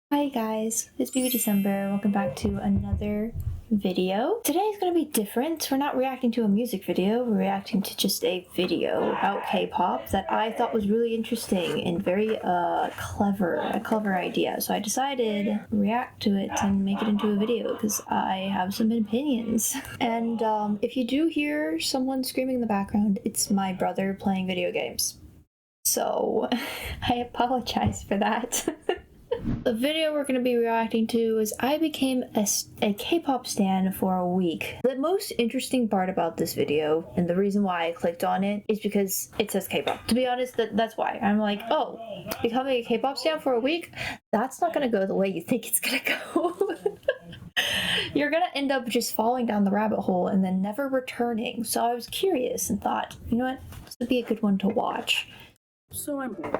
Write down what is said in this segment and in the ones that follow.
Hi guys, it's BB December. Welcome back to another video. Today is going to be different. We're not reacting to a music video, we're reacting to just a video about K-pop that I thought was really interesting and very clever, a clever idea. So I decided to react to it and make it into a video because I have some opinions. And if you do hear someone screaming in the background, it's my brother playing video games. So I apologize for that. The video we're going to be reacting to is I became a K-pop stan for a week. The most interesting part about this video, and the reason why I clicked on it, is because it says K-pop. To be honest, that's why. I'm like, oh, becoming a K-pop stan for a week? That's not going to go the way you think it's going to go. You're going to end up just falling down the rabbit hole and then never returning. So I was curious and thought, you know what, this would be a good one to watch. So I'm bored.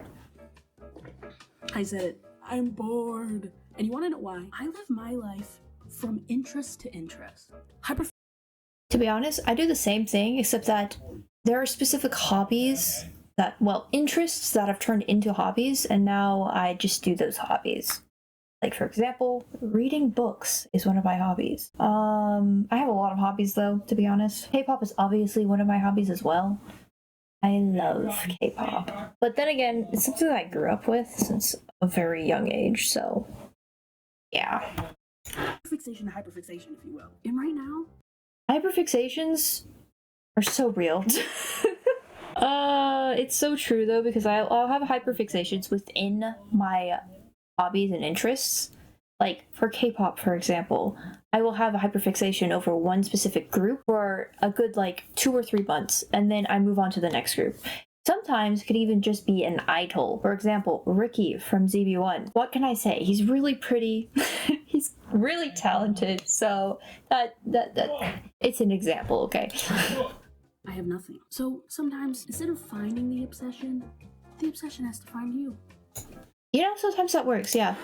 I said it. I'm bored. And you want to know why? I live my life from interest to interest. To be honest, I do the same thing, except that there are specific hobbies that, well, interests that have turned into hobbies, and now I just do those hobbies. Like, for example, reading books is one of my hobbies. I have a lot of hobbies, though, to be honest. K-pop is obviously one of my hobbies as well. I love K-pop. But then again, it's something that I grew up with since a very young age, so yeah. Fixation, hyperfixation, if you will. And right now, hyperfixations are so real. It's so true though, because I'll have hyperfixations within my hobbies and interests. Like for K-pop, for example, I will have a hyperfixation over one specific group for a good 2 or 3 months, and then I move on to the next group. Sometimes it could even just be an idol. For example, Ricky from ZB1. What can I say? He's really pretty. He's really talented. So that it's an example, okay? I have nothing. So sometimes, instead of finding the obsession has to find you. You know, sometimes that works, yeah.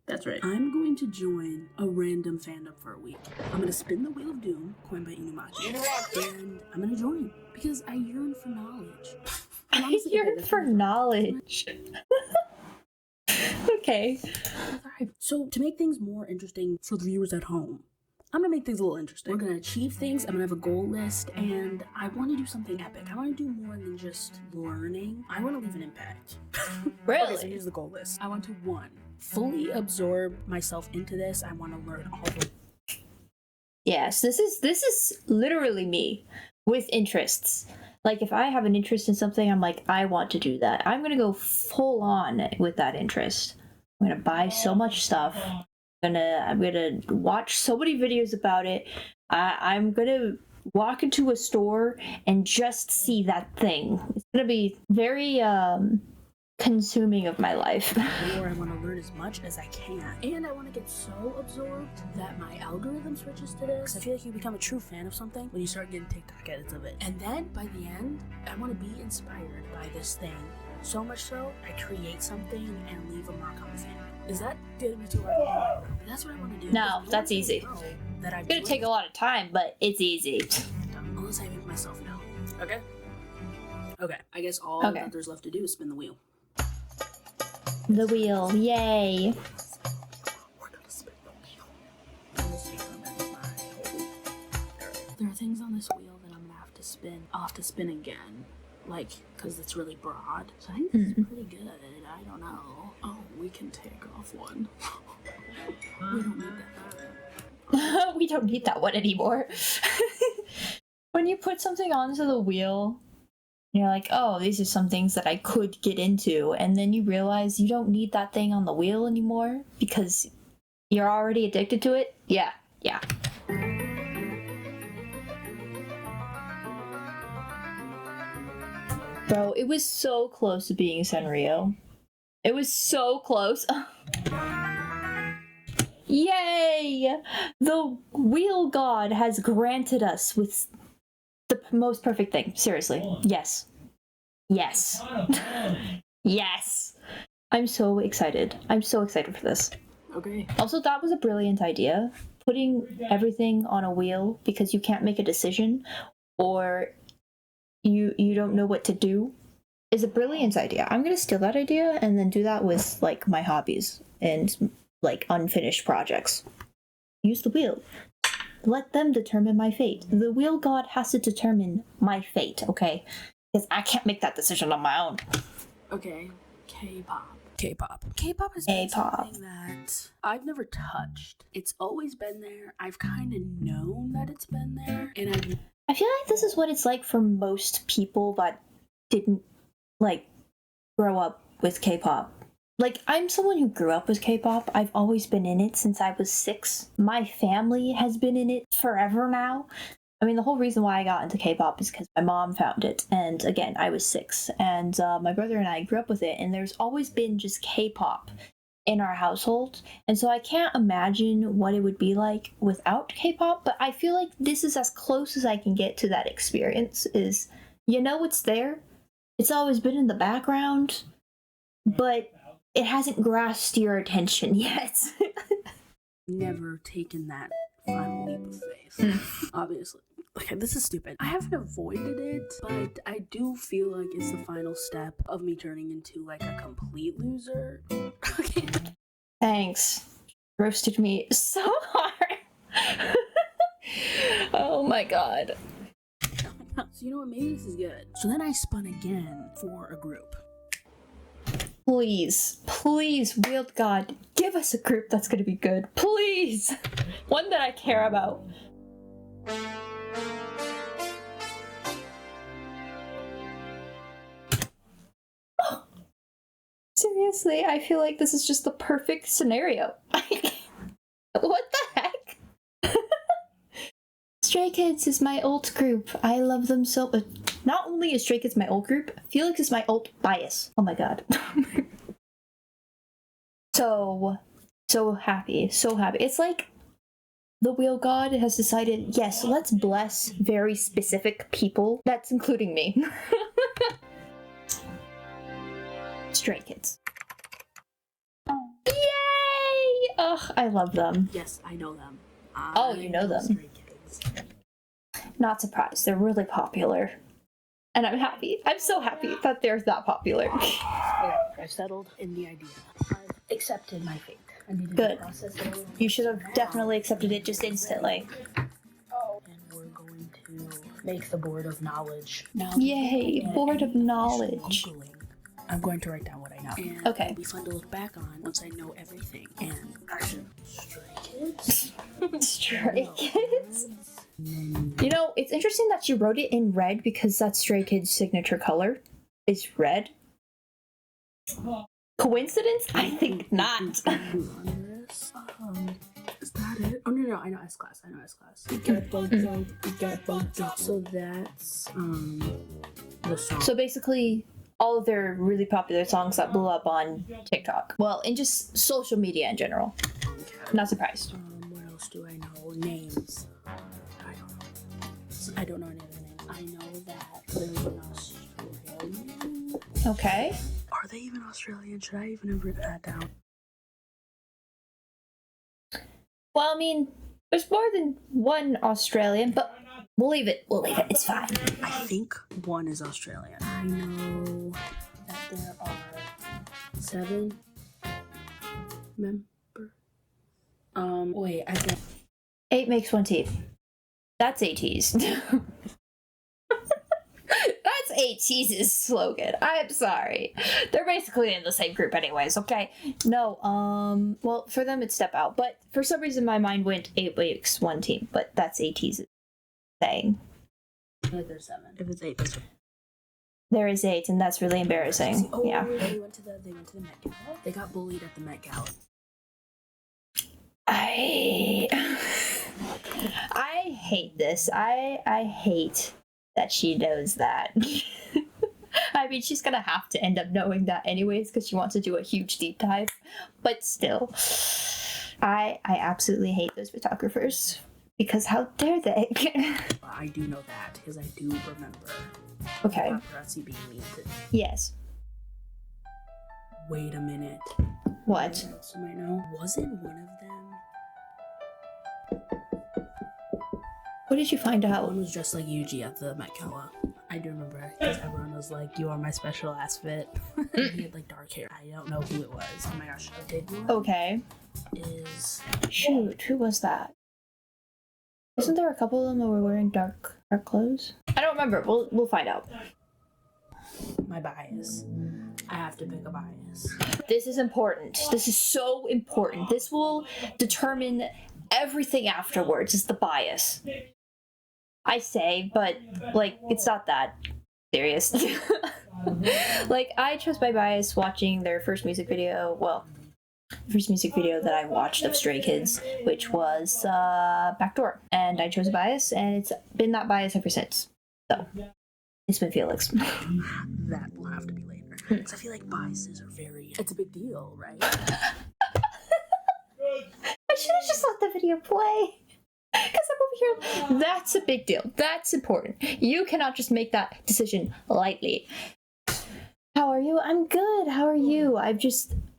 That's right. I'm going to join a random fandom for a week. I'm going to spin the Wheel of Doom, coined by Inumaki, and I'm going to join because I yearn for knowledge. I yearn for knowledge. Okay. So to make things more interesting for the viewers at home, I'm gonna make things a little interesting. We're gonna achieve things. I'm gonna have a goal list, and I want to do something epic. I want to do more than just learning. I want to leave an impact. Really? Okay, so here's the goal list. I want to fully absorb myself into this. I want to learn all the. Yes, this is literally me with interests. Like if I have an interest in something, I'm like, I want to do that. I'm gonna go full on with that interest. I'm gonna buy so much stuff. I'm gonna watch so many videos about it. I'm gonna walk into a store and just see that thing. It's gonna be very consuming of my life. Or I want to learn as much as I can, and I want to get so absorbed that my algorithm switches to this. I feel like you become a true fan of something when you start getting TikTok edits of it, and then by the end, I want to be inspired by this thing. So much so, I create something and leave a mark on the fan. Is that getting me too hard? That's what I want to do. No, that's easy. It's gonna take a lot of time, but it's easy. Unless I make myself know. Okay? Okay, I guess all that there's left to do is spin the wheel. The wheel, yay! We're gonna spin the wheel. There are things on this wheel that I'm gonna have to spin. I'll have to spin again. Because it's really broad. So I think this is pretty good. I don't know. Oh, we can take off one. We don't need that. We don't need that one anymore. When you put something onto the wheel, you're like, oh, these are some things that I could get into, and then you realize you don't need that thing on the wheel anymore because you're already addicted to it. Yeah. Bro, it was so close to being Sanrio. It was so close. Yay! The wheel god has granted us with the most perfect thing. Seriously. Yes. Yes. Yes. I'm so excited. I'm so excited for this. Okay. Also, that was a brilliant idea. Putting everything on a wheel because you can't make a decision or you don't know what to do is a brilliant idea. I'm gonna steal that idea and then do that with like my hobbies and like unfinished projects. Use the wheel. Let them determine my fate. The wheel god has to determine my fate, okay? Because I can't make that decision on my own. Okay, K-pop. K-pop has been something that I've never touched. It's always been there. I've kind of known that it's been there, and I feel like this is what it's like for most people that didn't like grow up with K-pop. Like, I'm someone who grew up with K-pop. I've always been in it since I was 6. My family has been in it forever now. I mean, the whole reason why I got into K-pop is because my mom found it. And again, I was 6. And my brother and I grew up with it. And there's always been just K-pop in our household. And so I can't imagine what it would be like without K-pop. But I feel like this is as close as I can get to that experience is, you know, it's there. It's always been in the background. But it hasn't grasped your attention yet. never taken that final leap of faith. Obviously. Okay, this is stupid. I haven't avoided it, but I do feel like it's the final step of me turning into like a complete loser. Okay. Thanks. Roasted me so hard. Oh my god. So you know what? Maybe this is good. So then I spun again for a group. Please, Wheeled God, give us a group that's gonna be good. Please! One that I care about. Seriously, I feel like this is just the perfect scenario. What the heck? Stray Kids is my alt group. I love them so much. Not only is Stray Kids my old group, Felix is my alt bias. Oh my god. So happy. So happy. It's like the Wheel God has decided, yes, let's bless very specific people. That's including me. Stray Kids. Yay! Ugh, I love them. Yes, I know them. You know them. Stray Kids. Not surprised. They're really popular. And I'm happy. I'm so happy that they're that popular. I've settled in the idea. I've accepted my fate. I needed Good. to process it. You should have definitely accepted it just instantly. And we're going to make the board of knowledge. Now, Yay, board of knowledge. Googling. I'm going to write down what I know. And Okay. it'll be fun to look back on once I know everything. And actually, Stray Kids? Stray Kids? You know, it's interesting that you wrote it in red because that's Stray Kids' signature color is red. Coincidence? I think not. Is that it? Oh no, I know S-Class. We got bumped up. So that's the song. So basically, all of their really popular songs that blew up on TikTok. Well, in just social media in general. Not surprised. What else do I know? Names. I don't know any other names. I know that there's an Australian. Okay. Are they even Australian? Should I even have written that down? Well, I mean, there's more than one Australian, but we'll leave it. It's fine. I think one is Australian. I know that there are 7 members. Wait, I think 8 makes 1 team. That's AT's. That's AT's slogan. I'm sorry. They're basically in the same group anyways, okay? No, well, for them it's Step Out, but for some reason my mind went 8 makes 1 team, but that's AT's saying. I feel like there's 7. If it's 8, that's There is 8, and that's really embarrassing. Oh, yeah. They went to the Met Gala. They got bullied at the Met Gala. I hate this. I hate that she knows that. I mean, she's gonna have to end up knowing that anyways because she wants to do a huge deep dive. But still, I absolutely hate those photographers because how dare they? I do know that because I do remember. Okay. Paparazzi being mean to. Yes. Wait a minute. What? So I know. Wasn't one of them? What did you find out? One was just like Yuji at the Met Gala. I do remember because everyone was like, "You are my special ass fit." And he had like dark hair. I don't know who it was. Oh my gosh, a big one. Okay. Is Shoot, who was that? Isn't there a couple of them that were wearing dark clothes? I don't remember. We'll find out. my bias. I have to pick a bias. This is important. This is so important. This will determine everything afterwards. Is the bias. I say, but like it's not that serious. Like I chose my bias watching their first music video. Well, first music video that I watched of Stray Kids, which was Backdoor, and I chose a bias, and it's been that bias ever since. So it's been Felix. That will have to be later. Because I feel like biases are it's a big deal, right? I should have just let the video play. Because I'm over here. That's a big deal. That's important. You cannot just make that decision lightly. How are you? I'm good. How are you?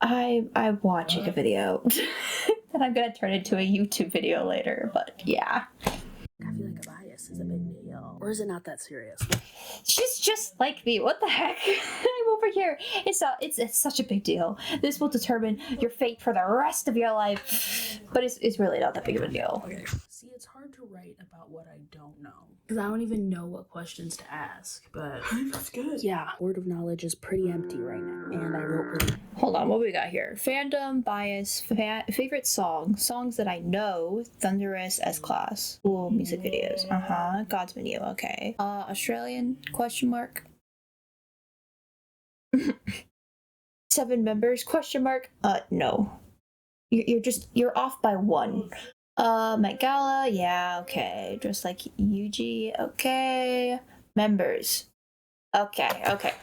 I'm watching a video. And I'm gonna turn it into a YouTube video later, but yeah. I feel like a bias is a big deal. Or is it not that serious? She's just like me. What the heck? I'm over here. It's such a big deal. This will determine your fate for the rest of your life. But it's really not that big of a deal. Okay. See, it's hard to write about what I don't know. Because I don't even know what questions to ask. But that's good. Yeah, word of knowledge is pretty empty right now. And I wrote really... Hold on, what we got here? Fandom, bias, favorite songs that I know. Thunderous, S-Class. Cool music videos. God's Menu, okay. Australian, question mark. 7 members, question mark. No. You're off by 1. Met Gala, yeah, okay. Just like Yuji, okay. Members. Okay.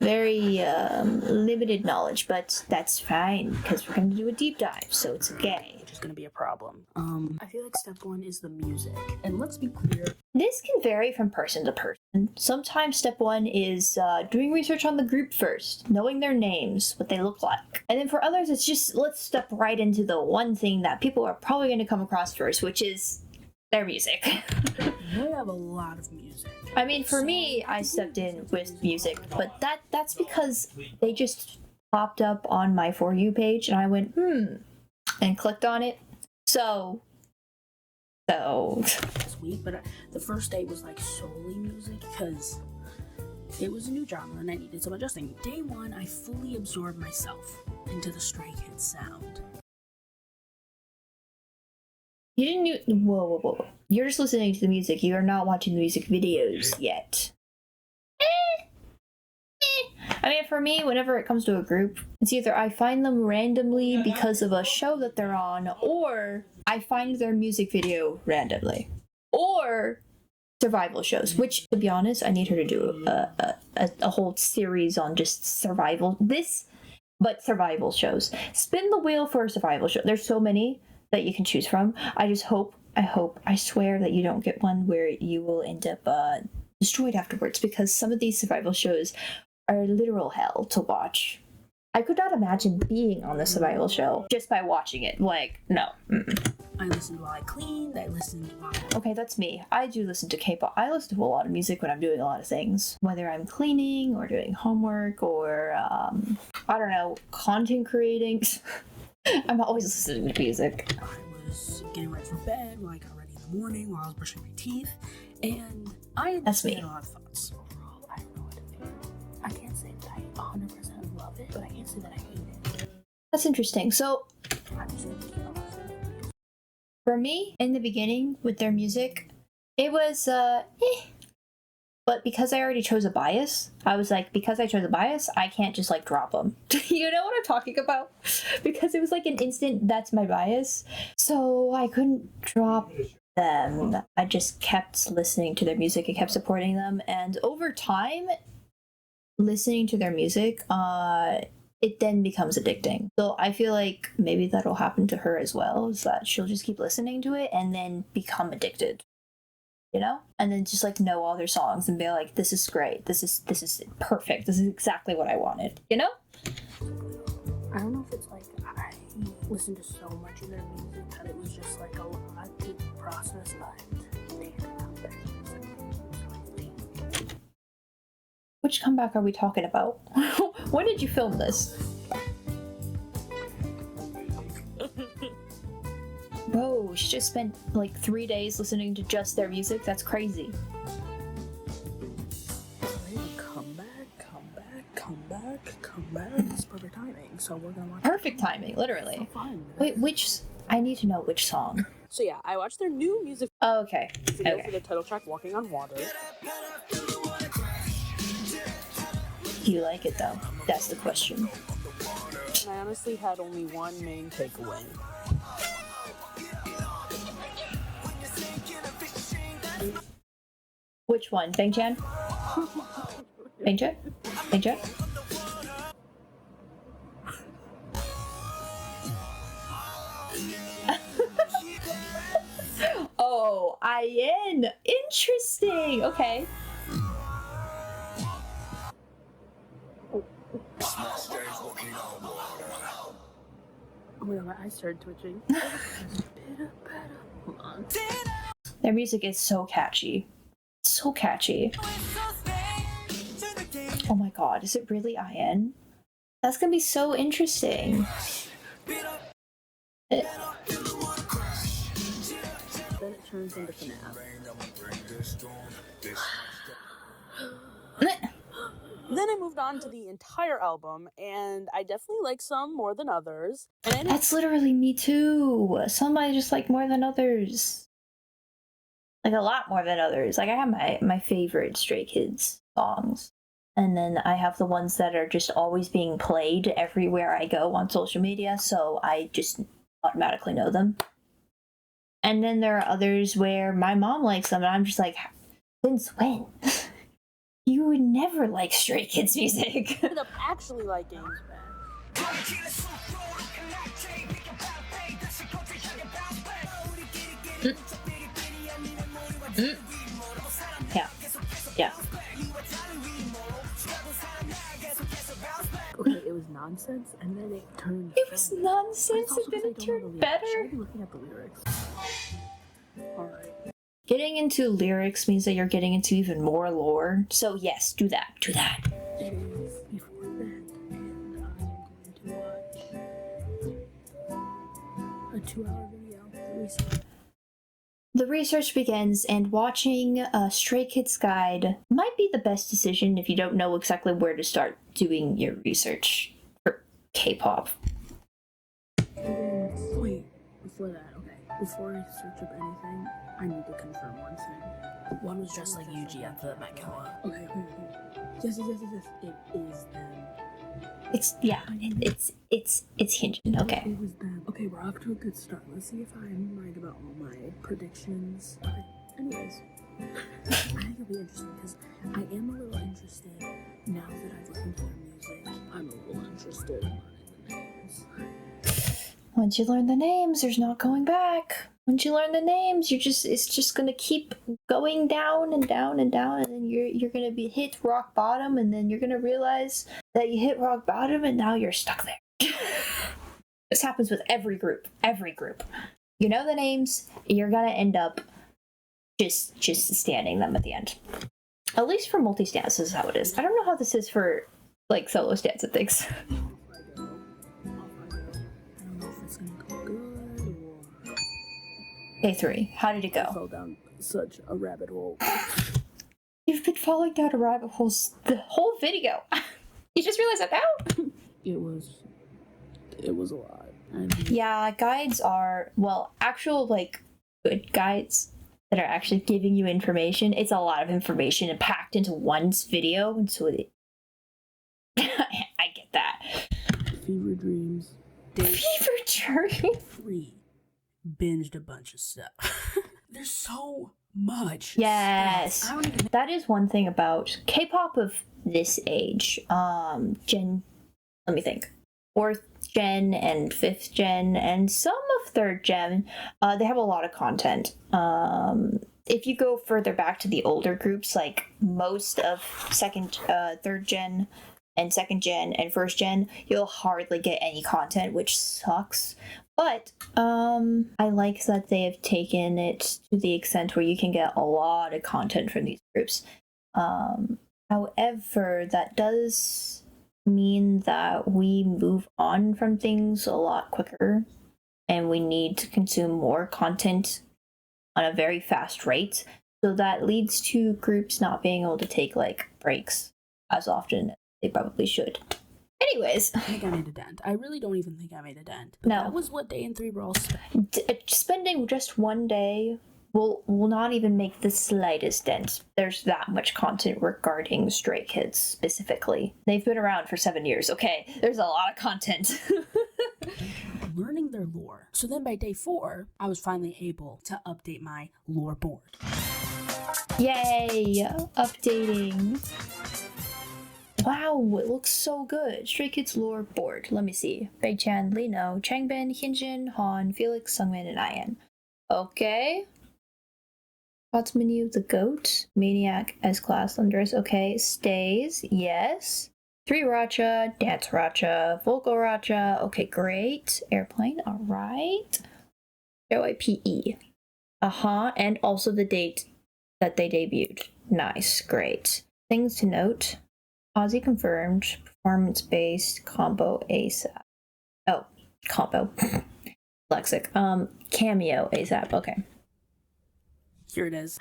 Very limited knowledge, but that's fine because we're going to do a deep dive, so it's okay. Which is going to be a problem. I feel like step 1 is the music. And let's be clear. This can vary from person to person. Sometimes step 1 is doing research on the group first, knowing their names, what they look like. And then for others, it's just let's step right into the one thing that people are probably going to come across first, which is their music. We have a lot of music. I mean, for me, I stepped in with music, but that's because they just popped up on my For You page, and I went, and clicked on it. So. This week, but the first day was like solely music because it was a new genre and I needed some adjusting. Day 1, I fully absorbed myself into the Stray Kids sound. Whoa. You're just listening to the music. You are not watching the music videos yet. I mean, for me, whenever it comes to a group, it's either I find them randomly because of a show that they're on, or I find their music video randomly. Or survival shows, which, to be honest, I need her to do a whole series on just survival. But survival shows. Spin the wheel for a survival show. There's so many that you can choose from. I swear that you don't get one where you will end up destroyed afterwards, because some of these survival shows are literal hell to watch. I could not imagine being on the survival show just by watching it. Like, no. I listened while I cleaned. I listened while... Okay, that's me. I do listen to K-pop. I listen to a lot of music when I'm doing a lot of things. Whether I'm cleaning or doing homework or, I don't know, content creating. I'm always listening to music. I was getting ready for bed while I got ready in the morning while I was brushing my teeth. And I had a lot of thoughts. Overall, I don't know what to do. I can't say that I 100% love it, but I can't say that I hate it. That's interesting. So, I'm just gonna keep on listening. For me, in the beginning, with their music, it was, But because I already chose a bias, I was like, because I chose a bias, I can't just, like, drop them. You know what I'm talking about? Because it was, like, an instant, that's my bias. So I couldn't drop them. I just kept listening to their music and kept supporting them. And over time, listening to their music, it then becomes addicting. So I feel like maybe that'll happen to her as well, is that she'll just keep listening to it and then become addicted. You know? And then just like know all their songs and be like, this is great. This is perfect. This is exactly what I wanted. You know? I don't know if it's like I listened to so much of their music that it was just like a lot to process, but which comeback are we talking about? When did you film this? Bro, she just spent like 3 days listening to just their music. That's crazy. Come back. It's perfect timing. So we're gonna watch. Perfect timing, literally. So fun. Wait, which? I need to know which song. So yeah, I watched their new music Oh, okay. video Okay. for the title track "Walking on Water." Do you like it though? That's the question. And I honestly had only one main takeaway. Which one? Bang Chan? Bang Chan? Bang Chan? Oh, IN! Interesting! Okay. Oh my god, my eyes started twitching. Hold on. Their music is so catchy. So catchy. Oh my god, is it really IN? That's gonna be so interesting. Then it turns into FNAF. Then I moved on to the entire album, and I definitely like some more than others. And That's literally me too. Some I just like more than others. Like a lot more than others. Like I have my favorite Stray Kids songs. And then I have the ones that are just always being played everywhere I go on social media, so I just automatically know them. And then there are others where my mom likes them, and I'm just like, since when? You would never like Stray Kids music. ended up actually liking Yeah. Yeah. Okay, it was nonsense, and then it turned. It was nonsense, Also and then because it I don't know turned the lyrics. Should I better. be looking at the lyrics? Alright. Getting into lyrics means that you're getting into even more lore. So yes, do that. Do that. It is before bed, and I'm going to watch a 2-hour video that we saw. The research begins, and watching a Stray Kids guide might be the best decision if you don't know exactly where to start doing your research for K-pop. Wait, before that, okay. Before I search up anything, I need to confirm one thing. One was dressed like Yuji at the Met Gala. Okay, wait. Yes. It is them. It's it's Hyunjin. Okay. It was them. Okay, we're off to a good start. Let's see if I'm right about all my predictions. Okay, anyways. I think it'll be interesting because I am a little interested now that I've listened to their music. I'm a little interested in learning the names. Once you learn the names, there's not going back. Once you learn the names, it's just gonna keep going down and down and down, and then you're gonna be hit rock bottom, and then you're gonna realize that you hit rock bottom, and now you're stuck there. This happens with every group. Every group. You know the names, you're gonna end up just standing them at the end. At least for multi-stance, this is how it is. I don't know how this is for like solo stance and things. I don't know if it's gonna go good or K3, how did it I go? fell down such a rabbit hole. You've been falling down a rabbit hole the whole video. You just realized that now? It was a lot. Yeah, guides are, well, actual, like, good guides that are actually giving you information. It's a lot of information and packed into one video, and so it... I get that. Fever dreams. Fever Dream? 3. Binged a bunch of stuff. There's so much. Yes. Stuff. I don't even. That is one thing about K-pop of this age. Let me think. 4th gen and 5th gen and some of 3rd gen, they have a lot of content. If you go further back to the older groups, like most of 3rd gen and 2nd gen and 1st gen, you'll hardly get any content, which sucks. But I like that they have taken it to the extent where you can get a lot of content from these groups. However, that does mean that we move on from things a lot quicker and we need to consume more content on a very fast rate. So that leads to groups not being able to take like breaks as often as they probably should. Anyways, I think I made a dent. I really don't even think I made a dent. But No. That was what Day in 3 Brawl spent. spending just one day will not even make the slightest dent. There's that much content regarding Stray Kids specifically. They've been around for 7 years, okay? There's a lot of content. Learning their lore. So then by day 4, I was finally able to update my lore board. Yay! Updating. Wow, it looks so good. Stray Kids lore board. Let me see. Beichan, Lino, Changbin, Hyunjin, Han, Felix, Sungmin, and Ian. Okay. Thoughts menu, the goat, Maniac, S-Class, Lundress, okay. Stays, yes. 3 Racha, Dance Racha, Volko Racha, okay, great. Airplane, alright. JYPE. And also the date that they debuted. Nice, great. Things to note. Ozzy confirmed, performance-based, combo ASAP. Oh, combo. Lexic. Cameo ASAP, okay. Here it is.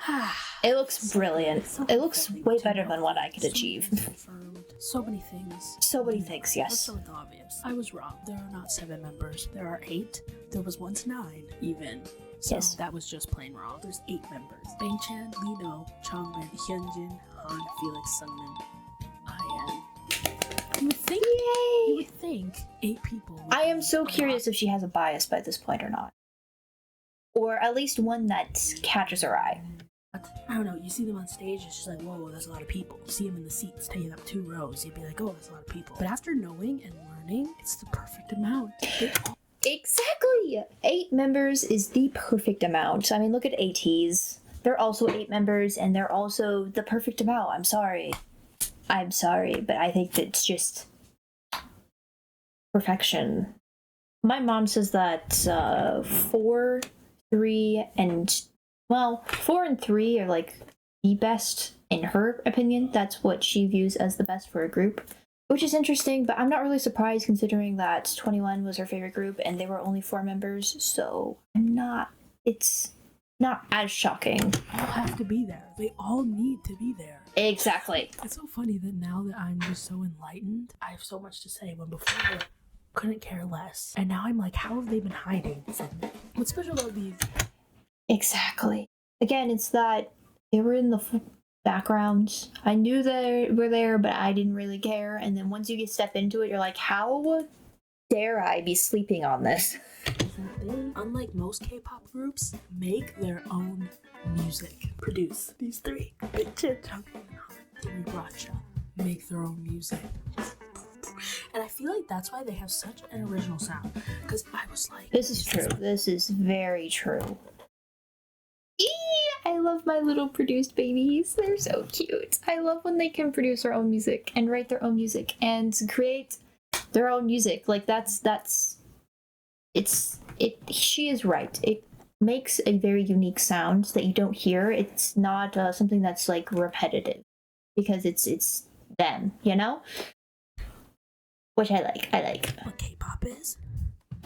It looks brilliant. It looks way better than what I could achieve. So many things. So many things, yes. That's so obvious. I was wrong. There are not 7 members. There are 8. There was once 9, even. So Yes. that was just plain wrong. There's 8 members. Bangchan, Lino, Changbin, Hyunjin, Han, Felix, Sungmin, Ian. You would think. You Yay! would think 8 people. would I am be so a lot. curious if she has a bias by this point or not. Or at least one that catches her eye. But, I don't know. You see them on stage, it's just like, whoa, that's a lot of people. You see them in the seats, taking up 2 rows, you'd be like, oh, that's a lot of people. But after knowing and learning, it's the perfect amount. They all Exactly! 8 members is the perfect amount. I mean, look at ATs. They're also 8 members, and they're also the perfect amount. I'm sorry, but I think that's just perfection. My mom says that 4, 3, and 4 and 3 are like the best in her opinion. That's what she views as the best for a group, which is interesting, but I'm not really surprised considering that 21 was her favorite group and they were only 4 members, so it's not as shocking. all have to be there. They all need to be there. Exactly. It's so funny that now that I'm just so enlightened, I have so much to say when before I couldn't care less. And now I'm like, how have they been hiding from me? What's special about these? Exactly. Again, it's that they were in the background. I knew they were there, but I didn't really care. And then once you get step into it, you're like, how dare I be sleeping on this? Is that they, unlike most K-pop groups, make their own music. Produce these 3. Big Chin, Changbin, and Han, 3 Racha. Make their own music. And I feel like that's why they have such an original sound. Because I was like... This is true. This is very true. I love my little produced babies. They're so cute. I love when they can produce their own music and write their own music and create their own music. Like she is right. It makes a very unique sound that you don't hear. It's not something that's like repetitive because it's them, you know? Which I like. What K-pop is?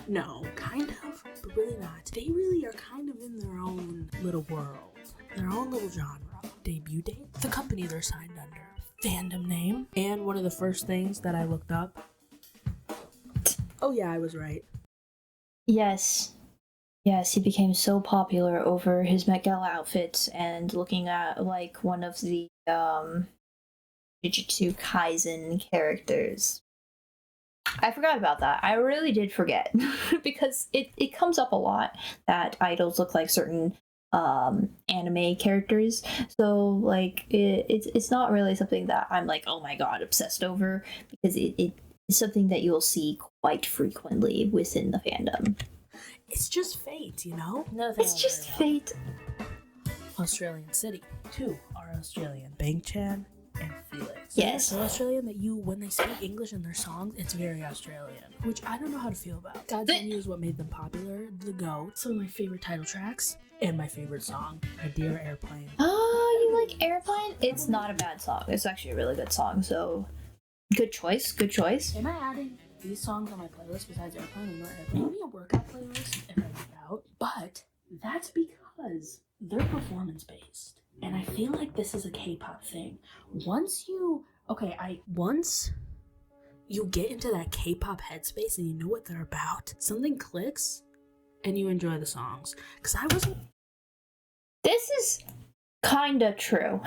No, kind of, but really not. They really are kind of in their own little world, their own little genre. Debut date, the company they're signed under, fandom name, and one of the first things that I looked up. Oh yeah, I was right. Yes, he became so popular over his Met Gala outfits and looking at like one of the Jujutsu Kaisen characters. I forgot about that. I really did forget because it comes up a lot that idols look like certain anime characters. So like it's not really something that I'm like, oh my god, obsessed over, because it's something that you'll see quite frequently within the fandom. It's just fate, you know? It's just fate. Australian City. 2 are Australian. Bangchan and Felix. Yes. So Australian that when they speak English in their songs, it's very Australian, which I don't know how to feel about. God's Menu is what made them popular. The GOAT. Some of my favorite title tracks and my favorite song, My Dear Airplane. Oh, you like Airplane. It's not a bad song. It's actually a really good song. So, good choice. Good choice. Am I adding these songs on my playlist besides Airplane and not Airplane? Maybe a workout playlist if I work out. But that's because they're performance based, and I feel like this is a K-pop thing. Once you get into that K-pop headspace and you know what they're about, something clicks, and you enjoy the songs. Because I wasn't. This is kinda true.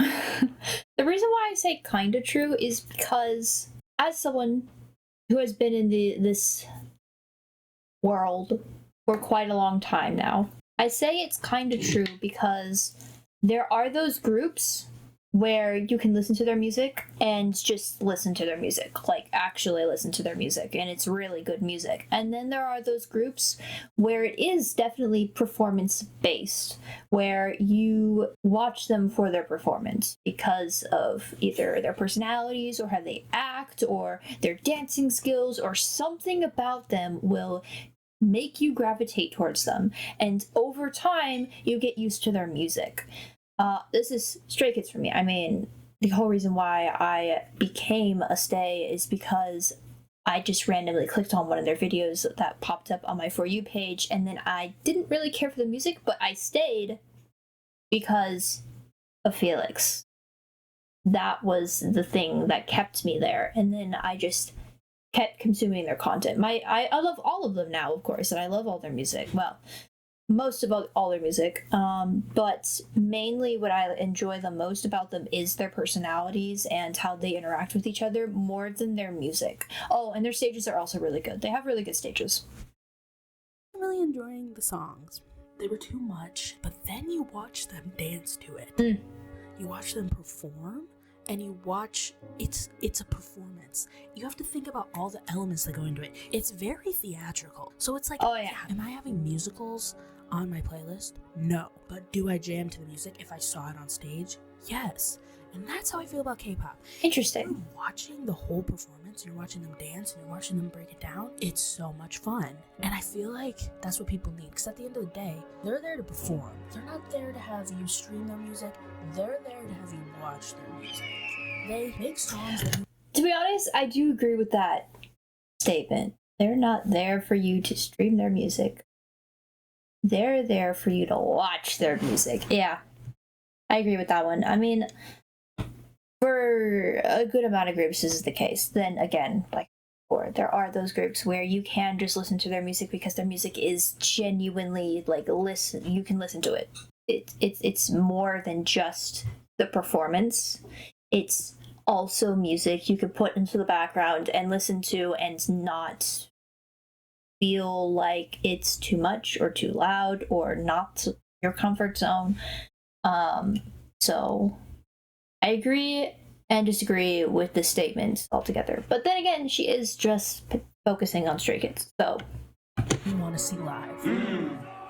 The reason why I say kinda true is because, as someone who has been in this world for quite a long time now, I say it's kinda true because there are those groups where you can listen to their music and just listen to their music, like actually listen to their music, and it's really good music. And then there are those groups where it is definitely performance based, where you watch them for their performance because of either their personalities or how they act or their dancing skills, or something about them will make you gravitate towards them, and over time you get used to their music. This is Stray Kids for me. I mean, the whole reason why I became a stay is because I just randomly clicked on one of their videos that popped up on my For You page, and then I didn't really care for the music, but I stayed because of Felix. That was the thing that kept me there, and then I just kept consuming their content. I love all of them now, of course, and I love all their music. Well, most of all their music, but mainly what I enjoy the most about them is their personalities and how they interact with each other more than their music. Oh, and their stages are also really good. They have really good stages. I'm really enjoying the songs. They were too much, but then you watch them dance to it. You watch them perform, and you watch it's a performance. You have to think about all the elements that go into it. It's very theatrical. So it's like, oh yeah, am I having musicals on my playlist? No. But do I jam to the music if I saw it on stage? Yes. And that's how I feel about K-pop. Interesting. You're watching the whole performance, you're watching them dance, and you're watching them break it down. It's so much fun. And I feel like that's what people need. Because at the end of the day, they're there to perform. They're not there to have you stream their music. They're there to have you watch their music. They make songs that... To be honest, I do agree with that statement. They're not there for you to stream their music. They're there for you to watch their music. Yeah, I agree with that one. I mean, for a good amount of groups, this is the case. Then again, like before, there are those groups where you can just listen to their music because their music is genuinely like you can listen to it. It's more than just the performance. It's also music you could put into the background and listen to and not feel like it's too much or too loud or not your comfort zone. So I agree and disagree with the statement altogether. But then again, she is just focusing on Stray Kids, so you want to see live.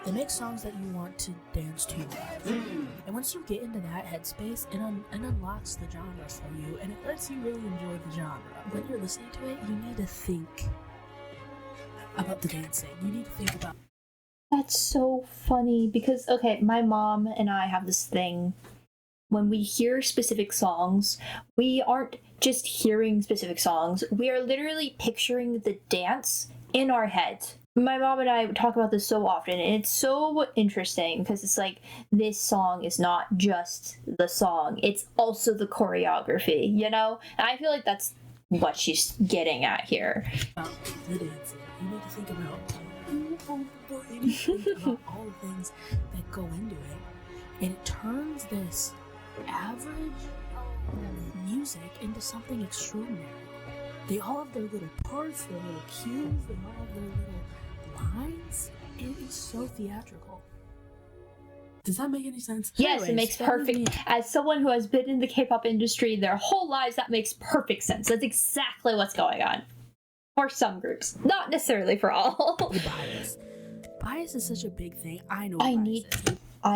They make songs that you want to dance to live. And once you get into that headspace, it unlocks the genre for you, and it lets you really enjoy the genre. When you're listening to it, you need to think about the dancing. You need to think about... That's so funny because, okay, my mom and I have this thing. When we hear specific songs, we aren't just hearing specific songs. We are literally picturing the dance in our head. My mom and I talk about this so often, and it's so interesting because it's like this song is not just the song, it's also the choreography, you know? And I feel like that's what she's getting at here. The dancing. You need to think about you need to think about all the things that go into it, and it turns this average music into something extraordinary. They all have their little parts, their little cues, they all have their little lines. It is so theatrical. Does that make any sense? Yes, it makes perfect. As someone who has been in the K-pop industry their whole lives, that makes perfect sense. That's exactly what's going on. For some groups, not necessarily for all. Bias is such a big thing. I know. I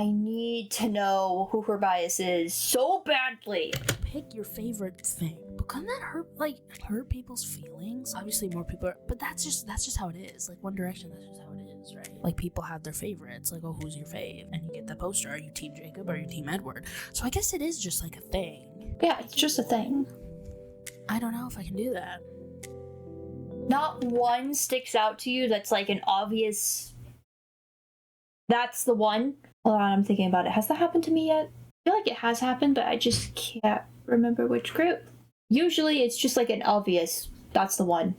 need to know who her bias is so badly. pick your favorite thing. But couldn't that hurt people's feelings? Obviously more people are, but that's just how it is. Like One Direction, that's just how it is, right? Like people have their favorites. Like, oh, who's your fave? And you get the poster. Are you Team Jacob or are you Team Edward? So I guess it is just like a thing. Yeah, it's just a thing. I don't know if I can do that. Not one sticks out to you that's like an obvious, that's the one. Hold on, I'm thinking about it. Has that happened to me yet? I feel like it has happened, but I just can't remember which group. Usually it's just like an obvious, that's the one.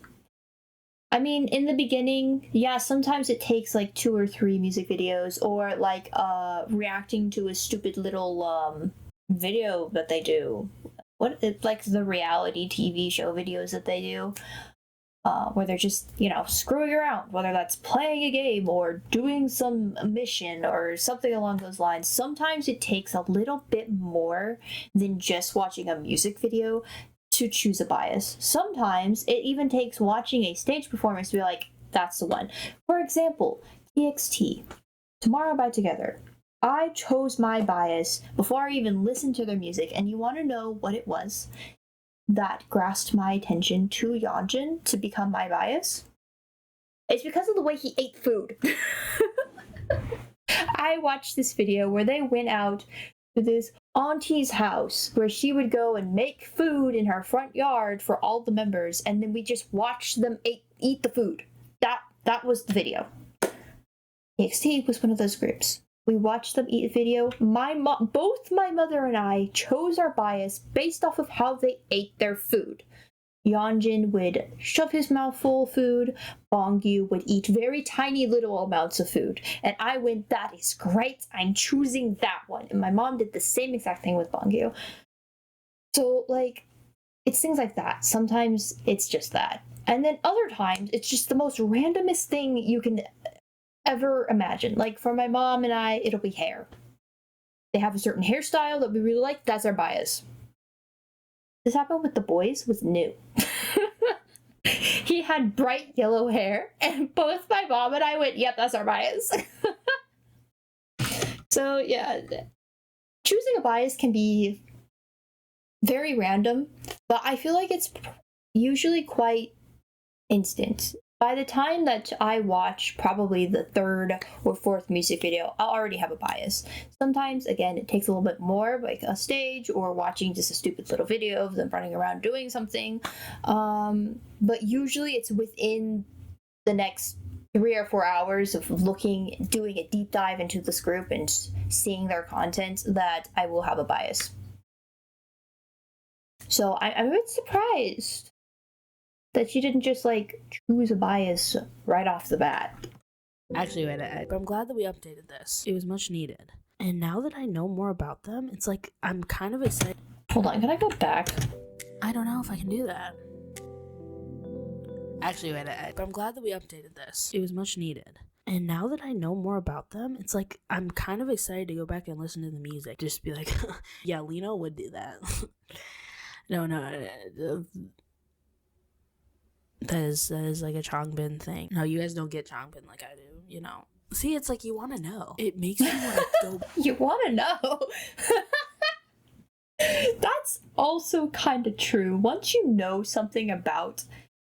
I mean, in the beginning, yeah, sometimes it takes like 2 or 3 music videos, or like reacting to a stupid little video that they do. What, it's like the reality TV show videos that they do. Where they're just, screwing around, whether that's playing a game or doing some mission or something along those lines. Sometimes it takes a little bit more than just watching a music video to choose a bias. Sometimes it even takes watching a stage performance to be like, that's the one. For example, TXT, Tomorrow by Together. I chose my bias before I even listened to their music, and you want to know what it was that grasped my attention to Yeonjun to become my bias? It's because of the way he ate food. I watched this video where they went out to this auntie's house where she would go and make food in her front yard for all the members, and then we just watched them eat the food. That was the video. TXT was one of those groups. We watched them eat a video. Both my mother and I chose our bias based off of how they ate their food. Yeonjun would shove his mouth full of food. Bongyu would eat very tiny little amounts of food. And I went, that is great. I'm choosing that one. And my mom did the same exact thing with Bongyu. So, it's things like that. Sometimes it's just that. And then other times, it's just the most randomest thing you can ever imagine. Like for my mom and I, it'll be hair. They have a certain hairstyle that we really like. That's our bias. This happened with the boys was new. He had bright yellow hair, and both my mom and I went, yep, that's our bias. So yeah, choosing a bias can be very random, but I feel like it's usually quite instant. By the time that I watch probably the 3rd or 4th music video, I'll already have a bias. Sometimes, again, it takes a little bit more, like a stage or watching just a stupid little video of them running around doing something. But usually it's within the next 3 or 4 hours of doing a deep dive into this group and seeing their content that I will have a bias. So I'm a bit surprised that she didn't just choose a bias right off the bat. Actually, wait, I'm glad that we updated this. It was much needed. And now that I know more about them, it's like I'm kind of excited. Hold on, can I go back? I don't know if I can do that. Actually, wait, I'm glad that we updated this. It was much needed. And now that I know more about them, it's like I'm kind of excited to go back and listen to the music. Just be like, yeah, Lino would do that. No. That is like a Changbin thing. No, you guys don't get Changbin like I do, See, it's like you want to know. It makes me want to go. You want to know? That's also kind of true. Once you know something about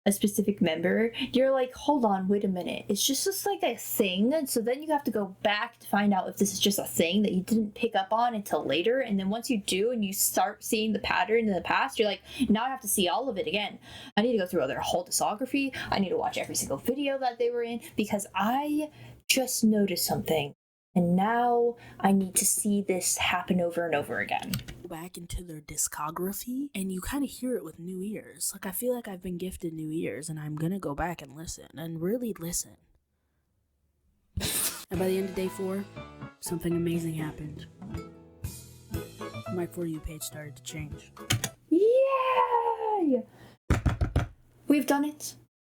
a specific member, you're like, hold on, wait a minute. It's just like a thing. And so then you have to go back to find out if this is just a thing that you didn't pick up on until later. And then once you do and you start seeing the pattern in the past, you're like, now I have to see all of it again. I need to go through their whole discography. I need to watch every single video that they were in because I just noticed something. And now I need to see this happen over and over again. Back into their discography, and you kind of hear it with new ears. I feel like I've been gifted new ears, and I'm gonna go back and listen, and really listen. And by the end of day 4, something amazing happened. My For You page started to change. Yay! We've done it.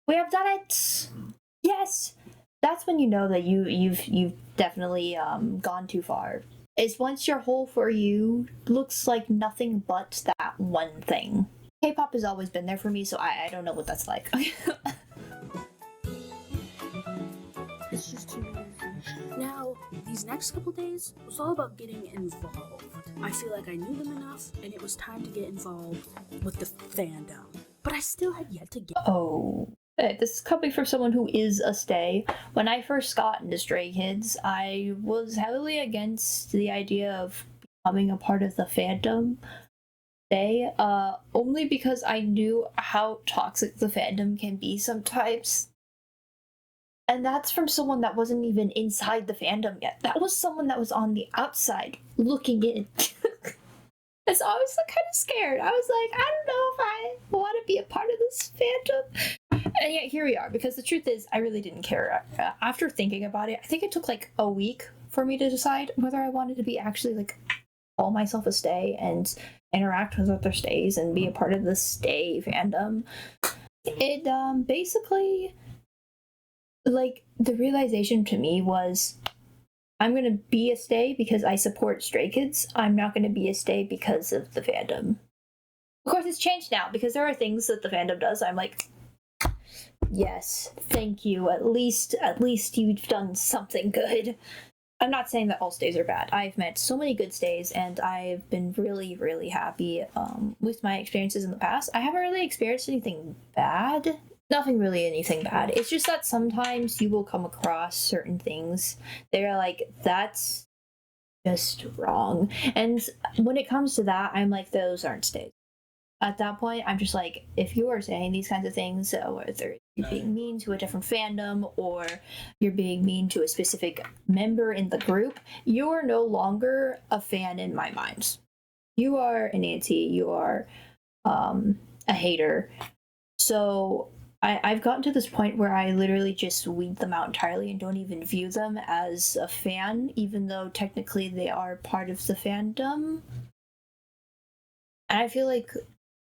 We have done it. Yes. That's when you know that you've definitely gone too far. Is once your whole For You looks like nothing but that one thing. K-pop has always been there for me, so I don't know what that's like. It's just too easy. Now, these next couple days was all about getting involved. I feel like I knew them enough, and it was time to get involved with the fandom. But I still had yet to get. Oh. Okay, this is coming from someone who is a stay. When I first got into Stray Kids, I was heavily against the idea of becoming a part of the fandom. Only because I knew how toxic the fandom can be sometimes. And that's from someone that wasn't even inside the fandom yet. That was someone that was on the outside looking in. And so I was kind of scared. I was like, I don't know if I want to be a part of this fandom. And yet here we are, because the truth is, I really didn't care. After thinking about it, I think it took like a week for me to decide whether I wanted to be actually like call myself a stay and interact with other stays and be a part of the stay fandom. It basically, like, the realization to me was, I'm going to be a stay because I support Stray Kids. I'm not going to be a stay because of the fandom. Of course, it's changed now because there are things that the fandom does. I'm like, yes, thank you. At least you've done something good. I'm not saying that all stays are bad. I've met so many good stays, and I've been really, really happy with my experiences in the past. I haven't really experienced anything bad. Nothing really anything bad. It's just that sometimes you will come across certain things that are like, that's just wrong. And when it comes to that, I'm like, those aren't stays. At that point, I'm just like, if you are saying these kinds of things, whether you're being mean to a different fandom or you're being mean to a specific member in the group, you are no longer a fan in my mind. You are an anti, you are a hater. So I've gotten to this point where I literally just weed them out entirely and don't even view them as a fan, even though technically they are part of the fandom. And I feel like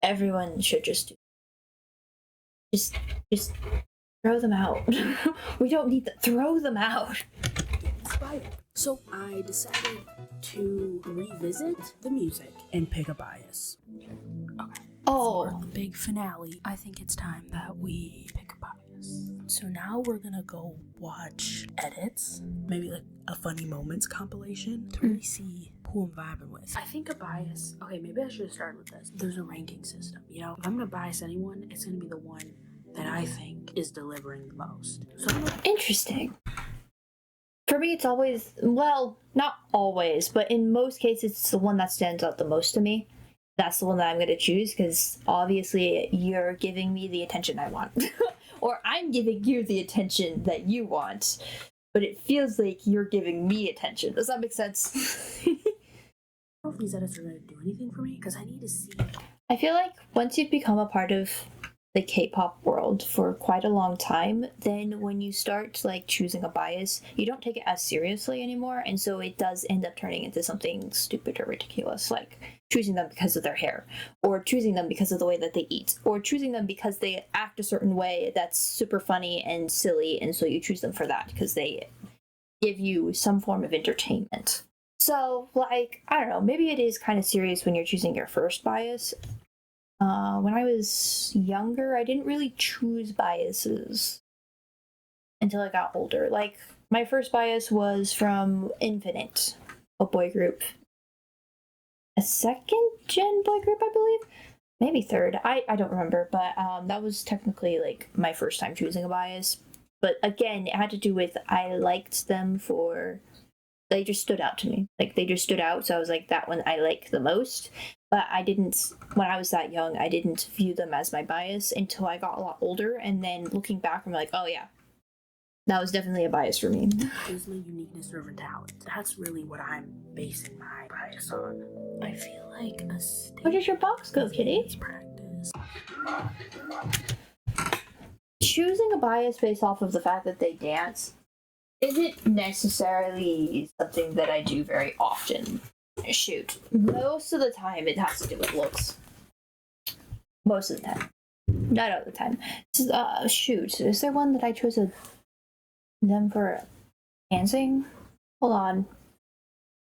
everyone should just throw them out. We don't need to throw them out. So I decided to revisit the music and pick a bias. Okay. Oh. For the big finale, I think it's time that we pick a bias. So now we're gonna go watch edits, maybe like a funny moments compilation to really see who I'm vibing with. I think a bias, okay, maybe I should have started with this. There's a ranking system, you know? If I'm gonna bias anyone, it's gonna be the one that I think is delivering the most. So interesting. For me, it's always, well, not always, but in most cases, it's the one that stands out the most to me. That's the one that I'm going to choose, because obviously you're giving me the attention I want. Or I'm giving you the attention that you want. But it feels like you're giving me attention. Does that make sense? I don't know if these edits are going to do anything for me, because I need to see. I feel like once you've become a part of the K-pop world for quite a long time, then when you start like choosing a bias, you don't take it as seriously anymore, and so it does end up turning into something stupid or ridiculous, like choosing them because of their hair, or choosing them because of the way that they eat, or choosing them because they act a certain way that's super funny and silly, and so you choose them for that because they give you some form of entertainment. So, like, I don't know, maybe it is kind of serious when you're choosing your first bias. When I was younger, I didn't really choose biases until I got older. Like, my first bias was from Infinite, a boy group. A second gen boy group, I believe? Maybe third. I don't remember, but that was technically, like, my first time choosing a bias. But again, it had to do with I liked them for... They just stood out to me. Like, they just stood out, so I was like, that one I like the most. But I didn't, when I was that young, I didn't view them as my bias until I got a lot older, and then looking back, I'm like, oh yeah, that was definitely a bias for me. Is my uniqueness or talent. That's really what I'm basing my bias on. I feel like a state. Where did your box go, kitty? Practice. Choosing a bias based off of the fact that they dance isn't necessarily something that I do very often. Shoot. Most of the time it has to do with looks. Most of the time. Not all the time. Shoot. Is there one that I chose them for dancing? Hold on.